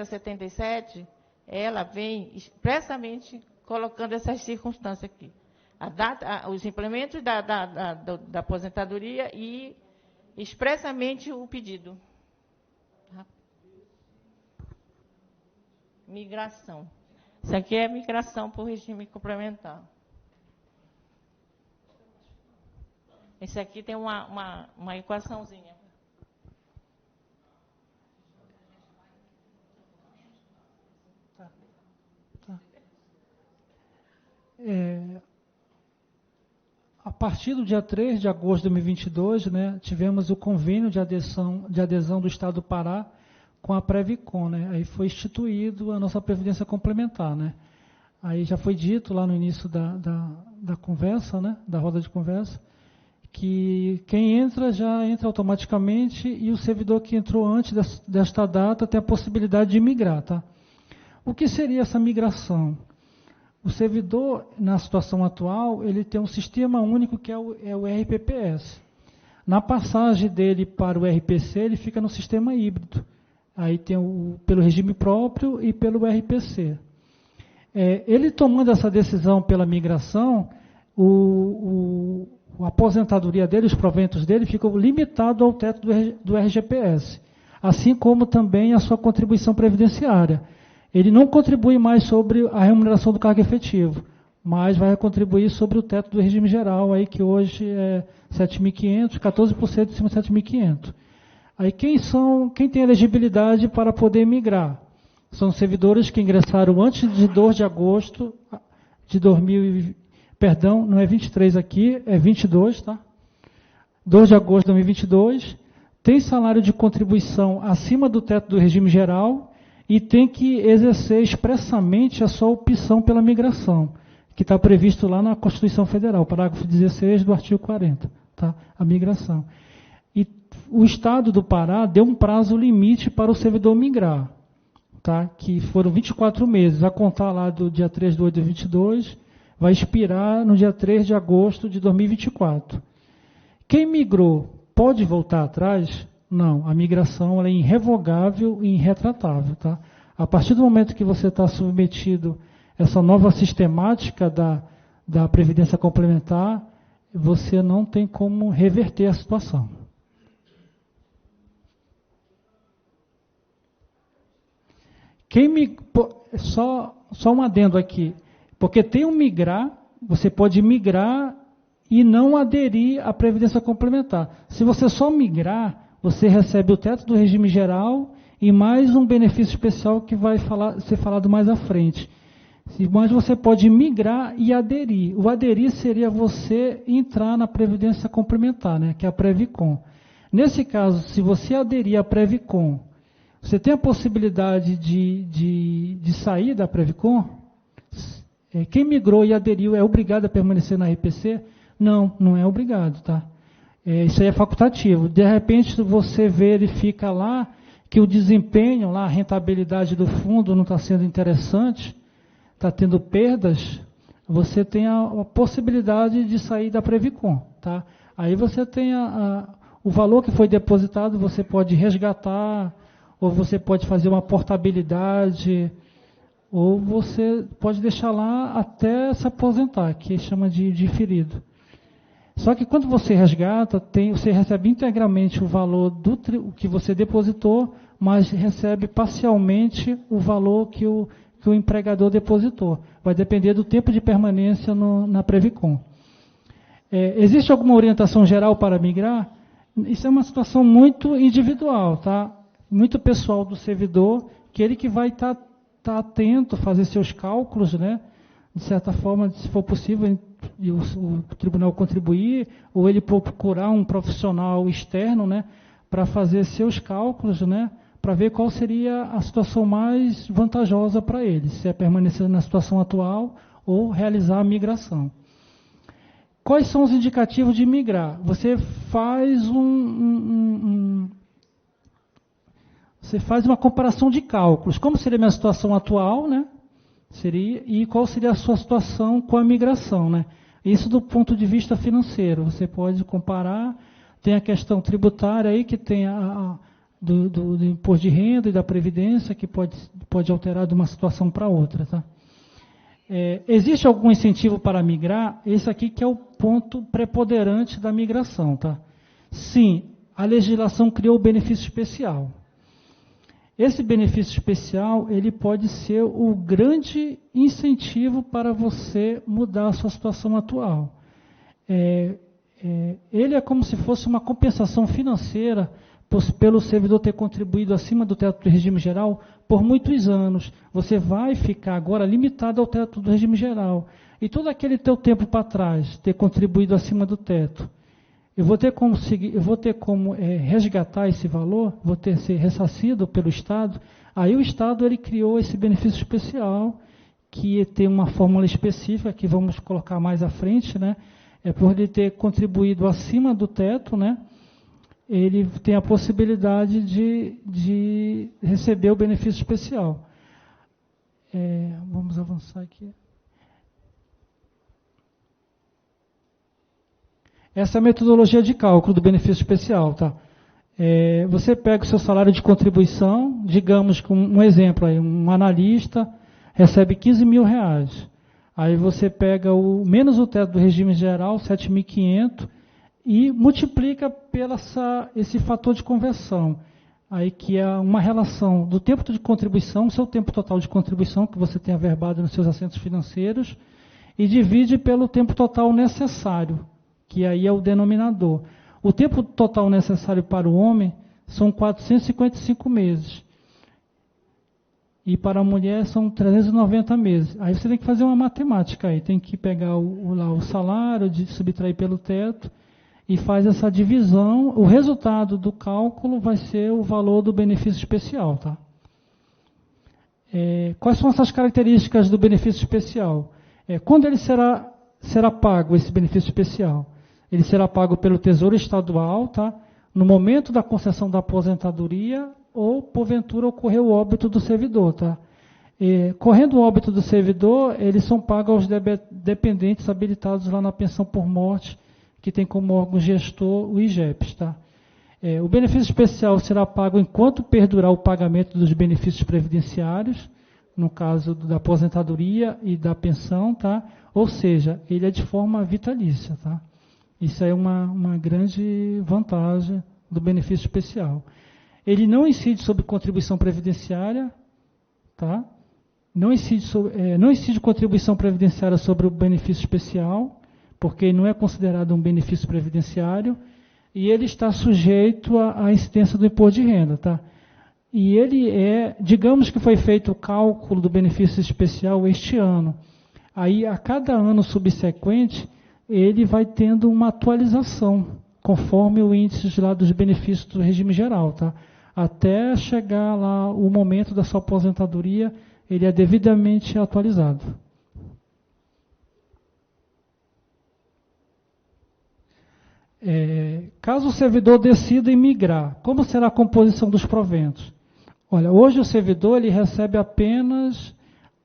77, ela vem expressamente colocando essas circunstâncias aqui. Os implementos da aposentadoria e expressamente o pedido. Migração. Isso aqui é migração para o regime complementar. Esse aqui tem uma equaçãozinha. A partir do dia 3 de agosto de 2022, né, tivemos o convênio de adesão do Estado do Pará com a Previcon, né? Aí foi instituído a nossa previdência complementar, né? Aí já foi dito lá no início da conversa, né, da roda de conversa, que quem entra já entra automaticamente e o servidor que entrou antes desta data tem a possibilidade de migrar, tá? O que seria essa migração? O servidor, na situação atual, ele tem um sistema único que é o RPPS. Na passagem dele para o RPC, ele fica no sistema híbrido. Aí tem pelo regime próprio e pelo RPC. Ele tomando essa decisão pela migração, a aposentadoria dele, os proventos dele, ficam limitados ao teto do RGPS, assim como também a sua contribuição previdenciária. Ele não contribui mais sobre a remuneração do cargo efetivo, mas vai contribuir sobre o teto do regime geral, aí, que hoje é 7.500, 14% de cima de 7.500. Aí quem tem elegibilidade para poder migrar? São servidores que ingressaram antes de 2 de agosto de 2000, perdão, não é 23 aqui, é 22, tá? 2 de agosto de 2022, tem salário de contribuição acima do teto do regime geral e tem que exercer expressamente a sua opção pela migração, que está previsto lá na Constituição Federal, parágrafo 16 do artigo 40, tá? A migração. E o Estado do Pará deu um prazo limite para o servidor migrar, tá? Que foram 24 meses, a contar lá do dia 3 de 8 de 2022, vai expirar no dia 3 de agosto de 2024. Quem migrou pode voltar atrás? Não, a migração ela é irrevogável e irretratável, tá? A partir do momento que você está submetido a essa nova sistemática da Previdência Complementar, você não tem como reverter a situação. Só um adendo aqui, porque tem um migrar, você pode migrar e não aderir à Previdência Complementar. Se você só migrar, você recebe o teto do regime geral e mais um benefício especial que vai ser falado mais à frente. Mas você pode migrar e aderir. O aderir seria você entrar na Previdência Complementar, né, que é a Previcon. Nesse caso, se você aderir à Previcon, você tem a possibilidade de sair da Previcon? Quem migrou e aderiu é obrigado a permanecer na RPC? Não, não é obrigado, tá? Isso aí é facultativo. De repente, você verifica lá que o desempenho, lá, a rentabilidade do fundo não está sendo interessante, está tendo perdas, você tem a possibilidade de sair da Previcon, tá? Aí você tem o valor que foi depositado, você pode resgatar, ou você pode fazer uma portabilidade, ou você pode deixar lá até se aposentar, que chama de diferido. Só que quando você resgata, você recebe integralmente o valor do que você depositou, mas recebe parcialmente o valor que o empregador depositou. Vai depender do tempo de permanência na Previcon. Existe alguma orientação geral para migrar? Isso é uma situação muito individual, tá? Muito pessoal do servidor, que ele que vai estar atento, fazer seus cálculos, né? De certa forma, se for possível, e o tribunal contribuir, ou ele procurar um profissional externo, né, para fazer seus cálculos, né, para ver qual seria a situação mais vantajosa para ele, se é permanecer na situação atual ou realizar a migração. Quais são os indicativos de migrar? Você faz você faz uma comparação de cálculos. Como seria a minha situação atual, né? E qual seria a sua situação com a migração, né? Isso do ponto de vista financeiro. Você pode comparar, tem a questão tributária aí, que tem do imposto de renda e da previdência, que pode alterar de uma situação para outra, tá? Existe algum incentivo para migrar? Esse aqui que é o ponto preponderante da migração, tá? Sim, a legislação criou o benefício especial. Esse benefício especial, ele pode ser o grande incentivo para você mudar a sua situação atual. Ele é como se fosse uma compensação financeira pelo servidor ter contribuído acima do teto do regime geral por muitos anos. Você vai ficar agora limitado ao teto do regime geral. E todo aquele teu tempo para trás, ter contribuído acima do teto, eu vou ter como resgatar esse valor, vou ter ser ressarcido pelo Estado. Aí o Estado ele criou esse benefício especial, que tem uma fórmula específica, que vamos colocar mais à frente, né? Por ele ter contribuído acima do teto, né? Ele tem a possibilidade de receber o benefício especial. Vamos avançar aqui. Essa é a metodologia de cálculo do benefício especial, tá? Você pega o seu salário de contribuição, digamos que um exemplo aí, um analista recebe 15 mil reais. Aí você pega menos o teto do regime geral, 7.500, e multiplica pelo esse fator de conversão. Aí que é uma relação do tempo de contribuição, seu tempo total de contribuição, que você tem averbado nos seus assentos financeiros, e divide pelo tempo total necessário, que aí é o denominador. O tempo total necessário para o homem são 455 meses. E para a mulher são 390 meses. Aí você tem que fazer uma matemática aí. Tem que pegar o salário, subtrair pelo teto, e faz essa divisão. O resultado do cálculo vai ser o valor do benefício especial, tá? Quais são essas características do benefício especial? Quando ele será pago, esse benefício especial? Ele será pago pelo Tesouro Estadual, tá? No momento da concessão da aposentadoria ou, porventura, ocorrer o óbito do servidor, tá? Correndo o óbito do servidor, eles são pagos aos dependentes habilitados lá na pensão por morte, que tem como órgão gestor o IGEPS, tá? O benefício especial será pago enquanto perdurar o pagamento dos benefícios previdenciários, no caso da aposentadoria e da pensão, tá? Ou seja, ele é de forma vitalícia, tá? Isso é uma grande vantagem do benefício especial. Ele não incide sobre contribuição previdenciária, tá? Não incide contribuição previdenciária sobre o benefício especial, porque não é considerado um benefício previdenciário, e ele está sujeito à incidência do imposto de renda, tá? E ele digamos que foi feito o cálculo do benefício especial este ano. Aí, a cada ano subsequente, ele vai tendo uma atualização, conforme o índice lá dos benefícios do regime geral, tá? Até chegar lá o momento da sua aposentadoria, ele é devidamente atualizado. caso o servidor decida em migrar, como será a composição dos proventos? Olha, hoje o servidor ele recebe apenas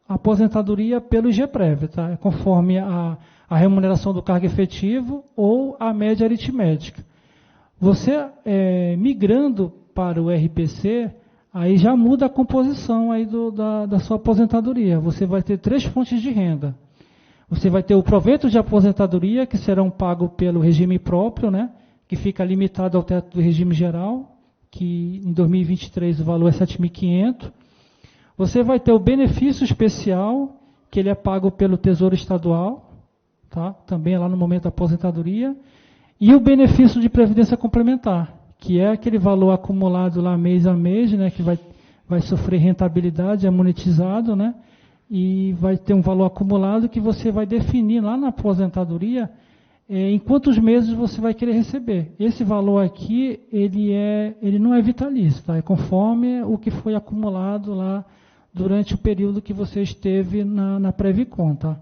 a aposentadoria pelo IGPREV, tá? Conforme a remuneração do cargo efetivo ou a média aritmética. Você migrando para o RPC, aí já muda a composição aí da sua aposentadoria. Você vai ter 3 fontes de renda. Você vai ter o provento de aposentadoria, que serão pagos pelo regime próprio, né, que fica limitado ao teto do regime geral, que em 2023 o valor é 7.500. Você vai ter o benefício especial, que ele é pago pelo Tesouro Estadual, tá, também é lá no momento da aposentadoria, e o benefício de previdência complementar, que é aquele valor acumulado lá mês a mês, né, que vai sofrer rentabilidade, é monetizado, né, e vai ter um valor acumulado que você vai definir lá na aposentadoria em quantos meses você vai querer receber. Esse valor aqui, ele não é vitalício, tá? É conforme o que foi acumulado lá durante o período que você esteve na Previcon, tá?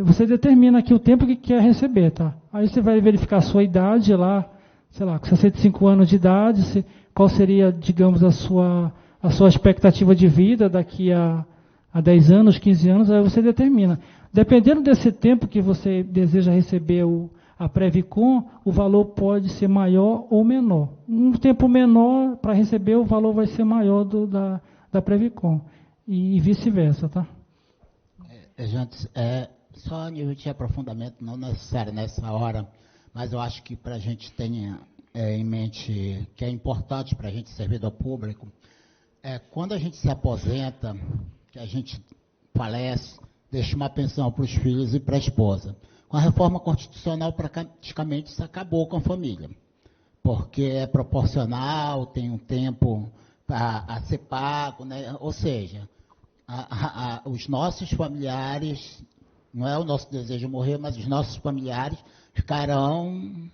Você determina aqui o tempo que quer receber, tá? Aí você vai verificar a sua idade lá, sei lá, com 65 anos de idade, qual seria, digamos, a sua expectativa de vida daqui a 10 anos, 15 anos, aí você determina. Dependendo desse tempo que você deseja receber a Previcon, o valor pode ser maior ou menor. Um tempo menor, para receber, o valor vai ser maior da Previcon. E vice-versa, tá? Gente, só a nível de aprofundamento, não necessário nessa hora, mas eu acho que para a gente tenha em mente que é importante para a gente, servidor público, quando a gente se aposenta, que a gente falece, deixa uma pensão para os filhos e para a esposa. Com a reforma constitucional, praticamente isso acabou com a família, porque é proporcional, tem um tempo a ser pago, né? Ou seja, os nossos familiares, não é o nosso desejo morrer, mas os nossos familiares ficarão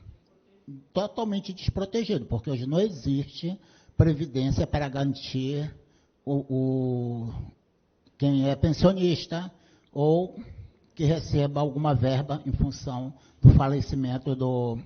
totalmente desprotegidos, porque hoje não existe previdência para garantir quem é pensionista ou que receba alguma verba em função do falecimento do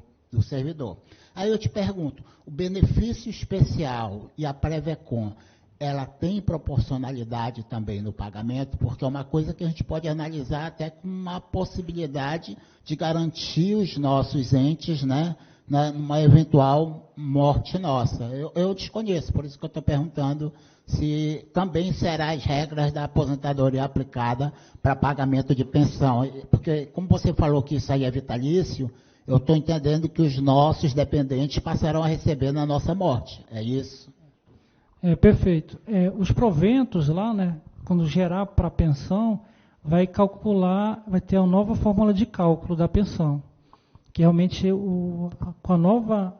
servidor. Aí eu te pergunto, o benefício especial e a Previcon, ela tem proporcionalidade também no pagamento? Porque é uma coisa que a gente pode analisar até com uma possibilidade de garantir os nossos entes, né, numa eventual morte nossa. Eu desconheço, por isso que eu estou perguntando se também será as regras da aposentadoria aplicada para pagamento de pensão. Porque, como você falou que isso aí é vitalício, eu estou entendendo que os nossos dependentes passarão a receber na nossa morte. É isso? Perfeito. Os proventos lá, né, quando gerar para a pensão, vai ter a nova fórmula de cálculo da pensão. Que realmente, com a nova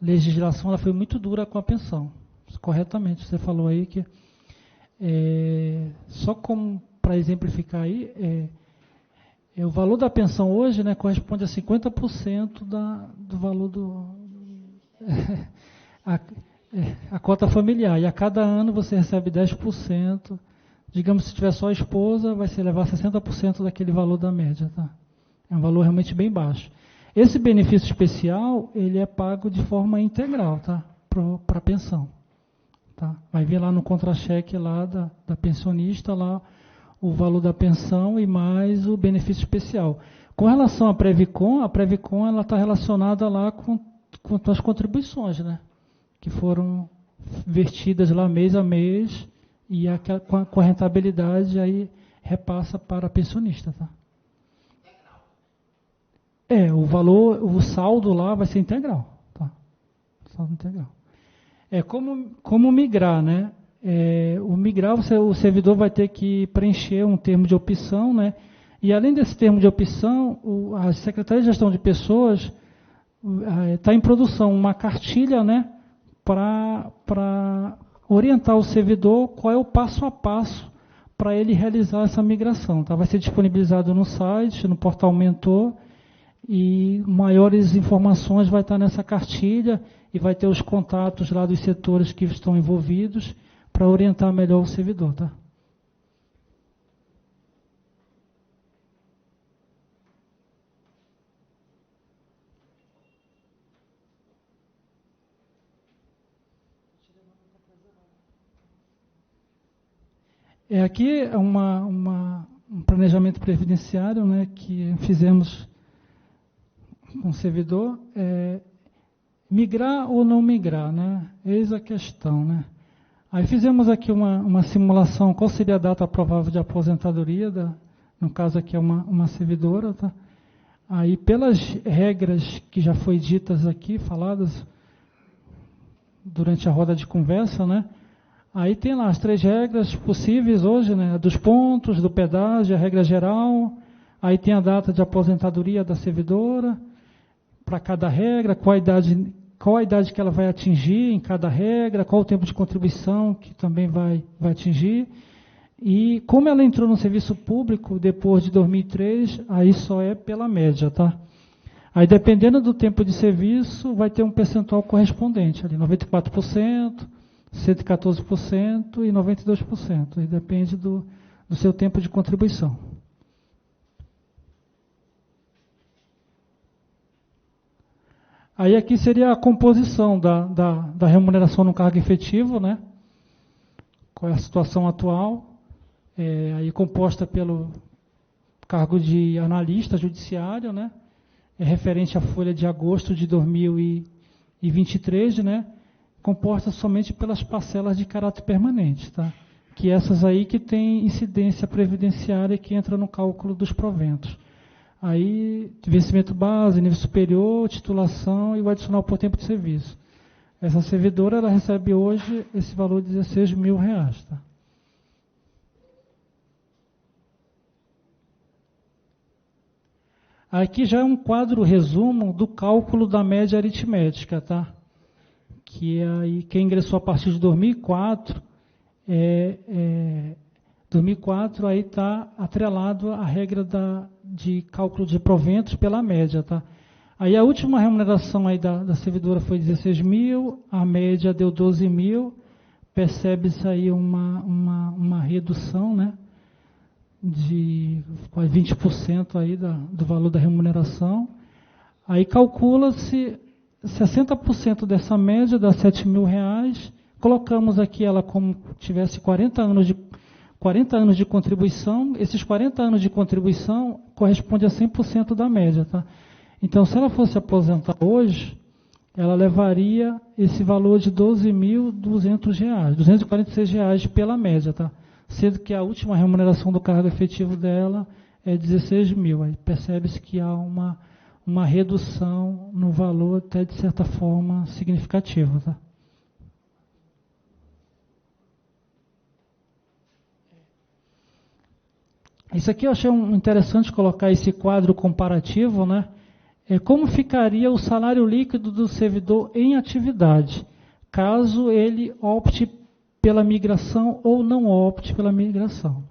legislação, ela foi muito dura com a pensão. Corretamente, você falou aí que, só como para exemplificar aí, o valor da pensão hoje, né, corresponde a 50% do valor a cota familiar, e a cada ano você recebe 10%, digamos, se tiver só a esposa, vai se levar 60% daquele valor da média, tá? É um valor realmente bem baixo. Esse benefício especial, ele é pago de forma integral, tá? Para a pensão. Tá? Vai vir lá no contra-cheque lá da pensionista, lá o valor da pensão e mais o benefício especial. Com relação à Previcon, ela está relacionada lá com as contribuições, né? Que foram vertidas lá mês a mês e com a rentabilidade aí repassa para a pensionista, tá? O valor, o saldo lá vai ser integral, tá? Saldo integral. Como migrar, né? O migrar, o servidor vai ter que preencher um termo de opção, né? E além desse termo de opção, a Secretaria de Gestão de Pessoas está em produção uma cartilha, né? Para orientar o servidor qual é o passo a passo para ele realizar essa migração, tá? Vai ser disponibilizado no site, no portal Mentor, e maiores informações vai estar nessa cartilha e vai ter os contatos lá dos setores que estão envolvidos para orientar melhor o servidor, tá? Aqui é um planejamento previdenciário, né, que fizemos com o servidor. Migrar ou não migrar, né? Eis a questão, né? Aí fizemos aqui uma simulação, qual seria a data provável de aposentadoria, no caso aqui é uma servidora, tá? Aí pelas regras que já foi ditas aqui, faladas durante a roda de conversa, né? Aí tem lá as 3 regras possíveis hoje, né? Dos pontos, do pedágio, a regra geral, aí tem a data de aposentadoria da servidora, para cada regra, qual a idade que ela vai atingir em cada regra, qual o tempo de contribuição que também vai atingir. E como ela entrou no serviço público depois de 2003, aí só é pela média, tá? Aí dependendo do tempo de serviço, vai ter um percentual correspondente ali, 94%, 114% e 92%. Aí depende do seu tempo de contribuição. Aí aqui seria a composição da remuneração no cargo efetivo, né? Qual é a situação atual? Aí composta pelo cargo de analista judiciário, né? Referente à folha de agosto de 2023, né? Composta somente pelas parcelas de caráter permanente, tá? Que essas aí que tem incidência previdenciária que entra no cálculo dos proventos. Aí, vencimento base, nível superior, titulação e o adicional por tempo de serviço. Essa servidora, ela recebe hoje esse valor de R$16.000, tá? Aqui já é um quadro resumo do cálculo da média aritmética, tá? Que aí, quem ingressou a partir de 2004, 2004 aí está atrelado à regra de cálculo de proventos pela média, tá? Aí a última remuneração aí da servidora foi 16.000, a média deu 12.000, percebe-se aí uma redução, né? De quase 20% aí do valor da remuneração. Aí calcula-se 60% dessa média, dá R$7.000, colocamos aqui ela como tivesse 40 anos de contribuição, esses 40 anos de contribuição corresponde a 100% da média, tá? Então, se ela fosse aposentar hoje, ela levaria esse valor de R$12.200, R$246 pela média, tá? Sendo que a última remuneração do cargo efetivo dela é 16.000. Aí percebe-se que há uma redução no valor até de certa forma significativa, tá? Isso aqui eu achei interessante colocar esse quadro comparativo, né? Como ficaria o salário líquido do servidor em atividade, caso ele opte pela migração ou não opte pela migração.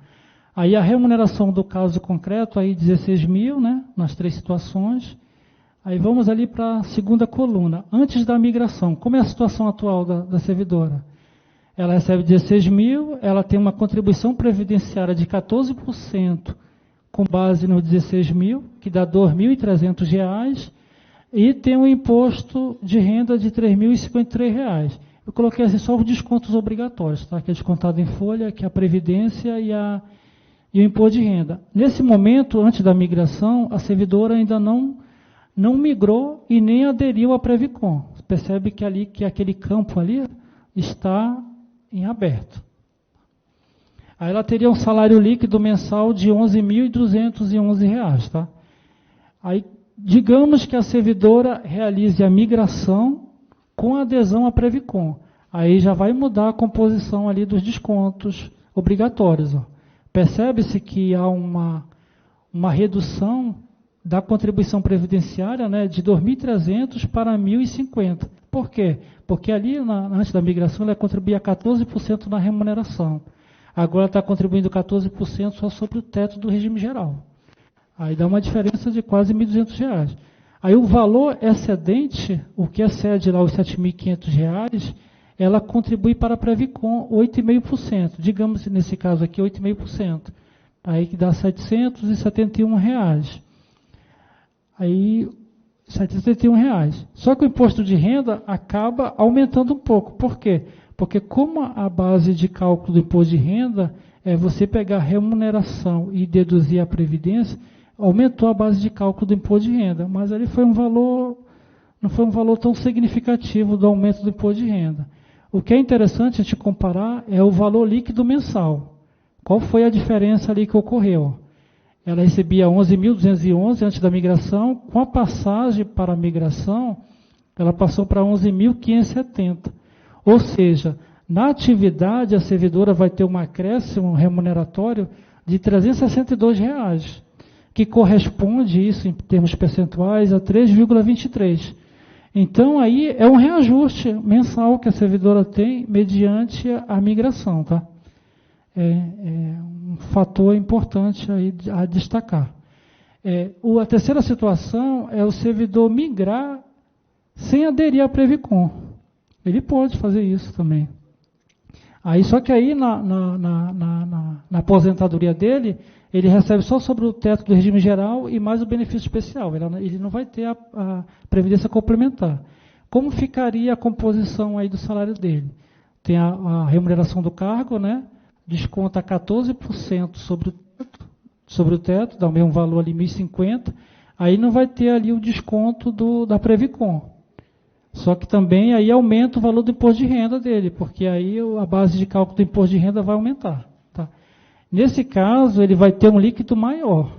Aí a remuneração do caso concreto, aí 16.000, né? Nas 3 situações. Aí vamos ali para a segunda coluna. Antes da migração, como é a situação atual da servidora? Ela recebe 16.000, ela tem uma contribuição previdenciária de 14% com base nos 16.000, que dá R$2.300, e tem um imposto de renda de R$3.053. Eu coloquei assim, só os descontos obrigatórios, tá? Que é descontado em folha, que é a previdência e o imposto de renda. Nesse momento, antes da migração, a servidora ainda não migrou e nem aderiu à Previcon. Você percebe que aquele campo ali está em aberto. Aí ela teria um salário líquido mensal de R$11.211, tá? Aí, digamos que a servidora realize a migração com adesão à Previcon. Aí já vai mudar a composição ali dos descontos obrigatórios, ó. Percebe-se que há uma redução da contribuição previdenciária, né, de 2.300 para 1.050. Por quê? Porque ali, antes da migração, ela contribuía 14% na remuneração. Agora está contribuindo 14% só sobre o teto do regime geral. Aí dá uma diferença de quase R$1.200. Aí o valor excedente, o que excede lá os R$7.500, ela contribui para a Previcon 8,5%. Digamos, nesse caso aqui, 8,5%. Aí que dá R$771. Aí, R$771. Só que o imposto de renda acaba aumentando um pouco. Por quê? Porque como a base de cálculo do imposto de renda você pegar a remuneração e deduzir a previdência, aumentou a base de cálculo do imposto de renda, mas ali foi um valor, não foi um valor tão significativo do aumento do imposto de renda. O que é interessante a gente comparar é o valor líquido mensal. Qual foi a diferença ali que ocorreu? Ela recebia 11.211 antes da migração, com a passagem para a migração, ela passou para 11.570. Ou seja, na atividade, a servidora vai ter um acréscimo remuneratório de R$ 362, que corresponde, isso em termos percentuais, a 3,23. Então, aí é um reajuste mensal que a servidora tem mediante a migração, tá? É um fator importante aí a destacar. A terceira situação é o servidor migrar sem aderir à Previcon. Ele pode fazer isso também. Aí, só que aí na aposentadoria dele, ele recebe só sobre o teto do regime geral e mais o benefício especial. Ele não vai ter a previdência complementar. Como ficaria a composição aí do salário dele? Tem a remuneração do cargo, né? Desconta 14% sobre o teto, dá o mesmo valor ali, 1.050. Aí não vai ter ali o desconto da Previcon. Só que também aí aumenta o valor do imposto de renda dele, porque aí a base de cálculo do imposto de renda vai aumentar. Tá? Nesse caso, ele vai ter um líquido maior.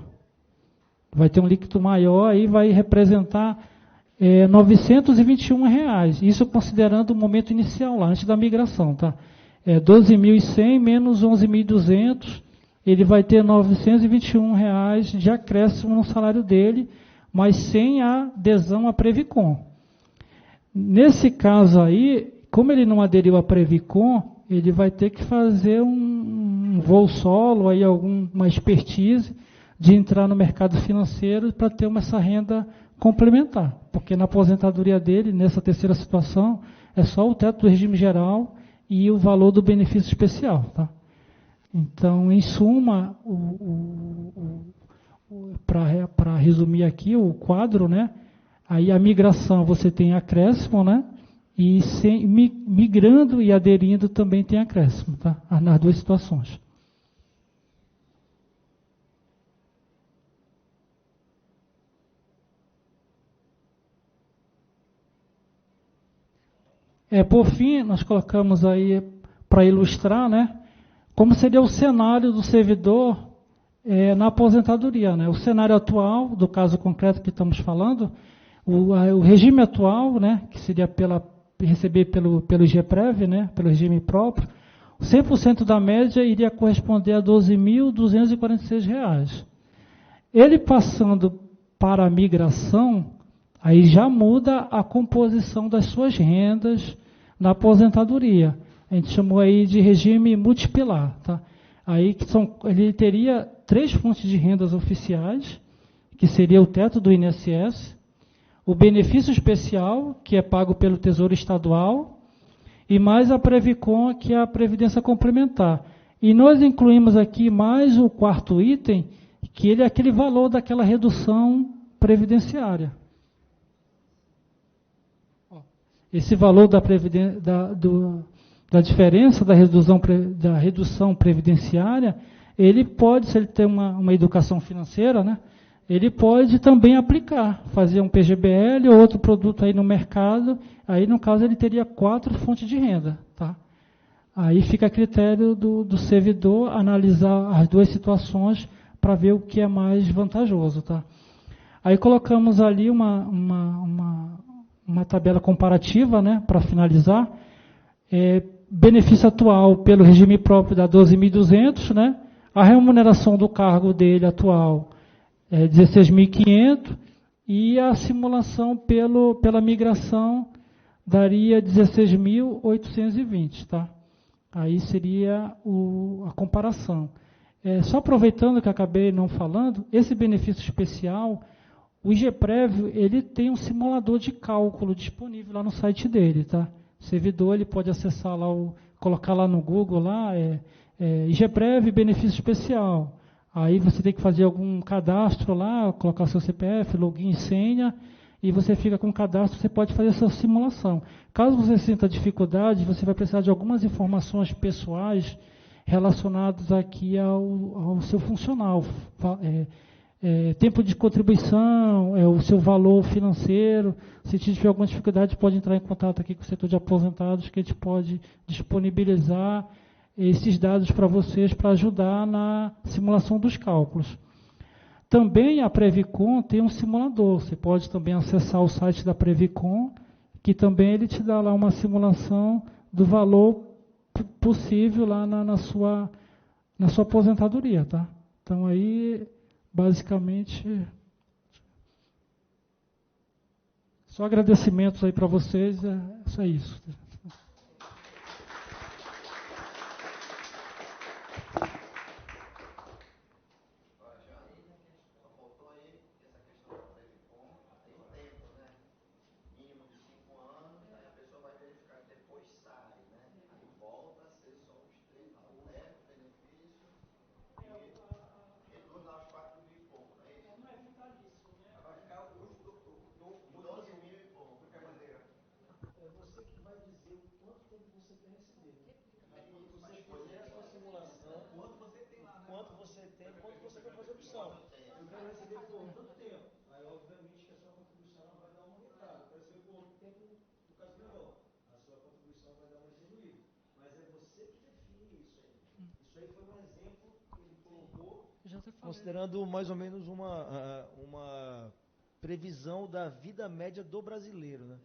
Vai ter um líquido maior, aí vai representar R$ 921. Isso considerando o momento inicial lá, antes da migração. Tá? 12.100 menos 11.200, ele vai ter R$ 921 de acréscimo no salário dele, mas sem a adesão à Previcon. Nesse caso aí, como ele não aderiu à Previcon, ele vai ter que fazer um voo solo, aí uma expertise de entrar no mercado financeiro para ter essa renda complementar. Porque na aposentadoria dele, nessa terceira situação, é só o teto do regime geral e o valor do benefício especial. Tá? Então, em suma, para resumir aqui o quadro, né? Aí a migração você tem acréscimo, né? E migrando e aderindo também tem acréscimo, tá? Nas duas situações. Por fim, nós colocamos aí, para ilustrar, né? Como seria o cenário do servidor na aposentadoria, né? O cenário atual, do caso concreto que estamos falando, o regime atual, né, que seria receber pelo GPREV, né, pelo regime próprio, 100% da média iria corresponder a R$ 12.246. Ele passando para a migração, aí já muda a composição das suas rendas na aposentadoria. A gente chamou aí de regime multipilar. Tá? Aí ele teria 3 fontes de rendas oficiais, que seria o teto do INSS, o benefício especial, que é pago pelo Tesouro Estadual, e mais a Previcon, que é a Previdência Complementar. E nós incluímos aqui mais o 4º item, que ele é aquele valor daquela redução previdenciária. Esse valor da diferença da redução previdenciária, ele pode, se ele tem uma educação financeira, né? Ele pode também aplicar, fazer um PGBL ou outro produto aí no mercado, aí no caso ele teria 4 fontes de renda. Tá? Aí fica a critério do servidor analisar as duas situações para ver o que é mais vantajoso. Tá? Aí colocamos ali uma tabela comparativa, né, para finalizar. Benefício atual pelo regime próprio dá 12.200, né? A remuneração do cargo dele atual 16.500 e a simulação pela migração daria 16.820, tá? Aí seria a comparação. Só aproveitando que acabei não falando, esse benefício especial, o IGPREV, ele tem um simulador de cálculo disponível lá no site dele, tá? O servidor ele pode acessar lá, colocar lá no Google, lá, IGPREV benefício especial. Aí você tem que fazer algum cadastro lá, colocar seu CPF, login e senha, e você fica com o cadastro, você pode fazer essa simulação. Caso você sinta dificuldade, você vai precisar de algumas informações pessoais relacionados aqui ao seu funcional. Tempo de contribuição, o seu valor financeiro. Se tiver alguma dificuldade, pode entrar em contato aqui com o setor de aposentados, que a gente pode disponibilizar esses dados para vocês, para ajudar na simulação dos cálculos. Também a Previcon tem um simulador. Você pode também acessar o site da Previcon, que também ele te dá lá uma simulação do valor possível lá na sua aposentadoria, tá? Então aí, basicamente, só agradecimentos aí para vocês, é isso. Considerando mais ou menos uma previsão da vida média do brasileiro, né?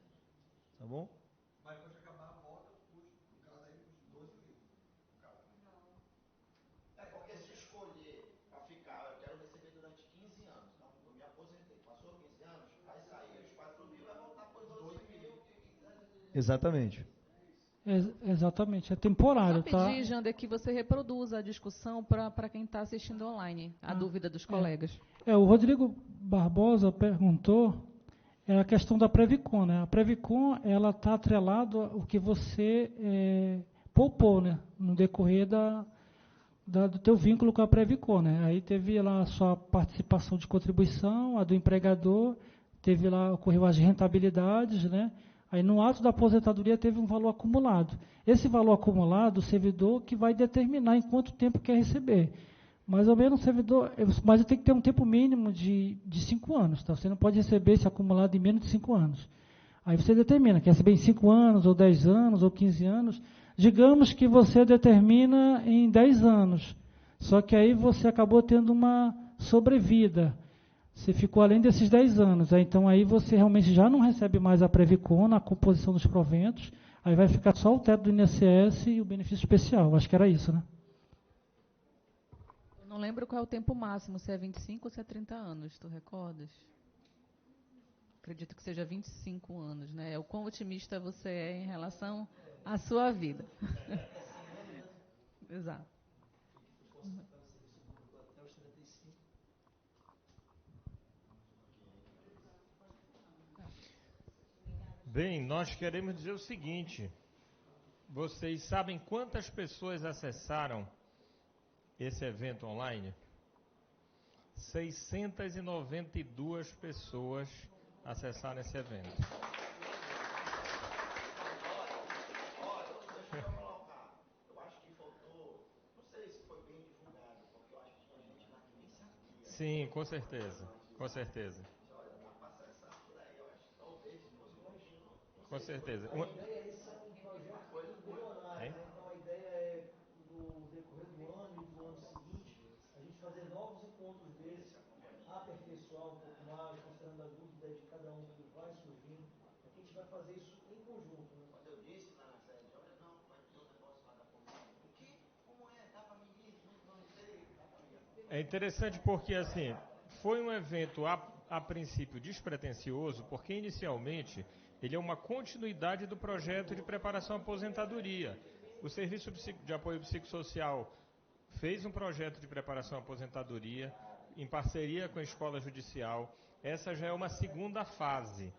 Tá bom? Mas quando acabar a volta, no caso aí, os 12 mil. Porque se escolher para ficar, eu quero receber durante 15 anos. Então, eu me aposentei. Passou 15 anos, vai sair os 4 mil, vai voltar para os 12 mil. Exatamente. Exatamente, é temporário, Só tá? pedir, Jander, que você reproduza a discussão para quem está assistindo online, a dúvida dos colegas. O Rodrigo Barbosa perguntou a questão da Previcon, né? A Previcon, ela está atrelada ao que você poupou, né? No decorrer do teu vínculo com a Previcon, né? Aí teve lá a sua participação de contribuição, a do empregador, ocorreu as rentabilidades, né? Aí no ato da aposentadoria teve um valor acumulado. Esse valor acumulado, o servidor que vai determinar em quanto tempo quer receber. Mais ou menos o servidor, mas tem que ter um tempo mínimo de 5 anos, tá? Você não pode receber esse acumulado em menos de 5 anos. Aí você determina, quer receber em 5 anos, ou 10 anos, ou 15 anos. Digamos que você determina em 10 anos. Só que aí você acabou tendo uma sobrevida. Você ficou além desses 10 anos. Então aí você realmente já não recebe mais a Previcon na composição dos proventos. Aí vai ficar só o teto do INSS e o benefício especial. Acho que era isso, né? Eu não lembro qual é o tempo máximo, se é 25 ou se é 30 anos, tu recordas? Acredito que seja 25 anos, né? O quão otimista você é em relação à sua vida. Exato. Bem, nós queremos dizer o seguinte: vocês sabem quantas pessoas acessaram esse evento online? 692 pessoas acessaram esse evento. Eu acho que faltou, não sei se foi bem divulgado, porque eu acho que tinha gente lá que nem sabia. Sim, com certeza, com certeza. Com certeza. A ideia é esse um projeto milionário, né? Então a ideia é, no decorrer do ano e do ano seguinte, a gente fazer novos encontros desses, aperfeiçoar um pouco mais, considerando a dúvida de cada um que vai surgindo, porque a gente vai fazer isso em conjunto, né? Quando eu disse lá na sede, olha, não, vai ter um negócio lá da polícia. O quê? Como é? Dá para medir? Não sei. É interessante porque, assim, foi um evento a princípio despretensioso, porque inicialmente ele é uma continuidade do projeto de preparação à aposentadoria. O Serviço de Apoio Psicossocial fez um projeto de preparação à aposentadoria em parceria com a Escola Judicial. Essa já é uma segunda fase,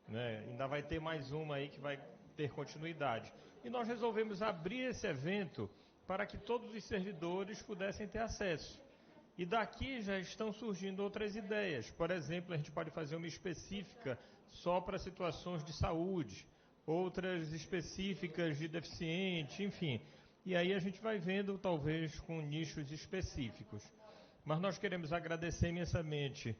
né? Ainda vai ter mais uma aí que vai ter continuidade. E nós resolvemos abrir esse evento para que todos os servidores pudessem ter acesso. E daqui já estão surgindo outras ideias. Por exemplo, a gente pode fazer uma específica só para situações de saúde, outras específicas de deficiente, enfim. E aí a gente vai vendo, talvez, com nichos específicos. Mas nós queremos agradecer imensamente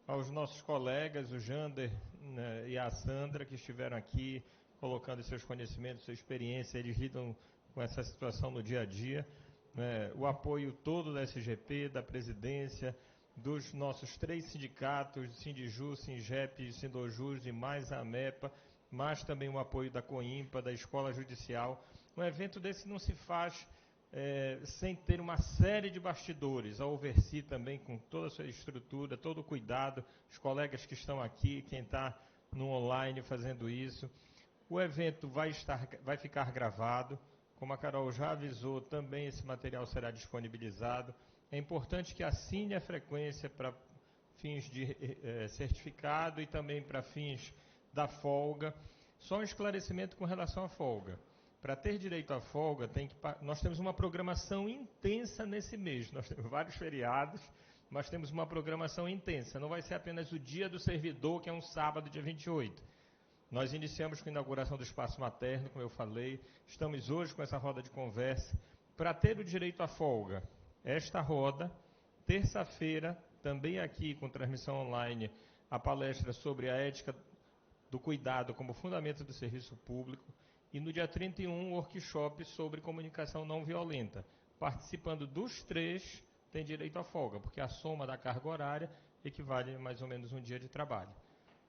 aos nossos colegas, o Jander, né, e a Sandra, que estiveram aqui colocando seus conhecimentos, sua experiência. Eles lidam com essa situação no dia a dia. Né, o apoio todo da SGP, da presidência, dos nossos 3 sindicatos, Sindiju, Singep, Sindojus e mais a AMEPA, mas também o apoio da COIMPA, da Escola Judicial. Um evento desse não se faz sem ter uma série de bastidores, a Oversi também com toda a sua estrutura, todo o cuidado, os colegas que estão aqui, quem está no online fazendo isso. O evento vai ficar gravado, como a Carol já avisou, também esse material será disponibilizado. É importante que assine a frequência para fins de certificado e também para fins da folga. Só um esclarecimento com relação à folga. Para ter direito à folga, nós temos uma programação intensa nesse mês. Nós temos vários feriados, mas temos uma programação intensa. Não vai ser apenas o dia do servidor, que é um sábado, dia 28. Nós iniciamos com a inauguração do Espaço Materno, como eu falei. Estamos hoje com essa roda de conversa. Para ter o direito à folga, esta roda, terça-feira, também aqui com transmissão online, a palestra sobre a ética do cuidado como fundamento do serviço público. E no dia 31, um workshop sobre comunicação não violenta. Participando dos 3, tem direito à folga, porque a soma da carga horária equivale a mais ou menos um dia de trabalho.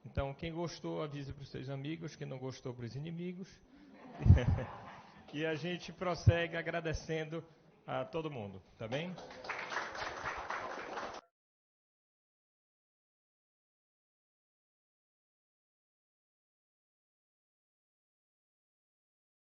Então, quem gostou, avise para os seus amigos, quem não gostou, para os inimigos. E a gente prossegue agradecendo a todo mundo, tá bem?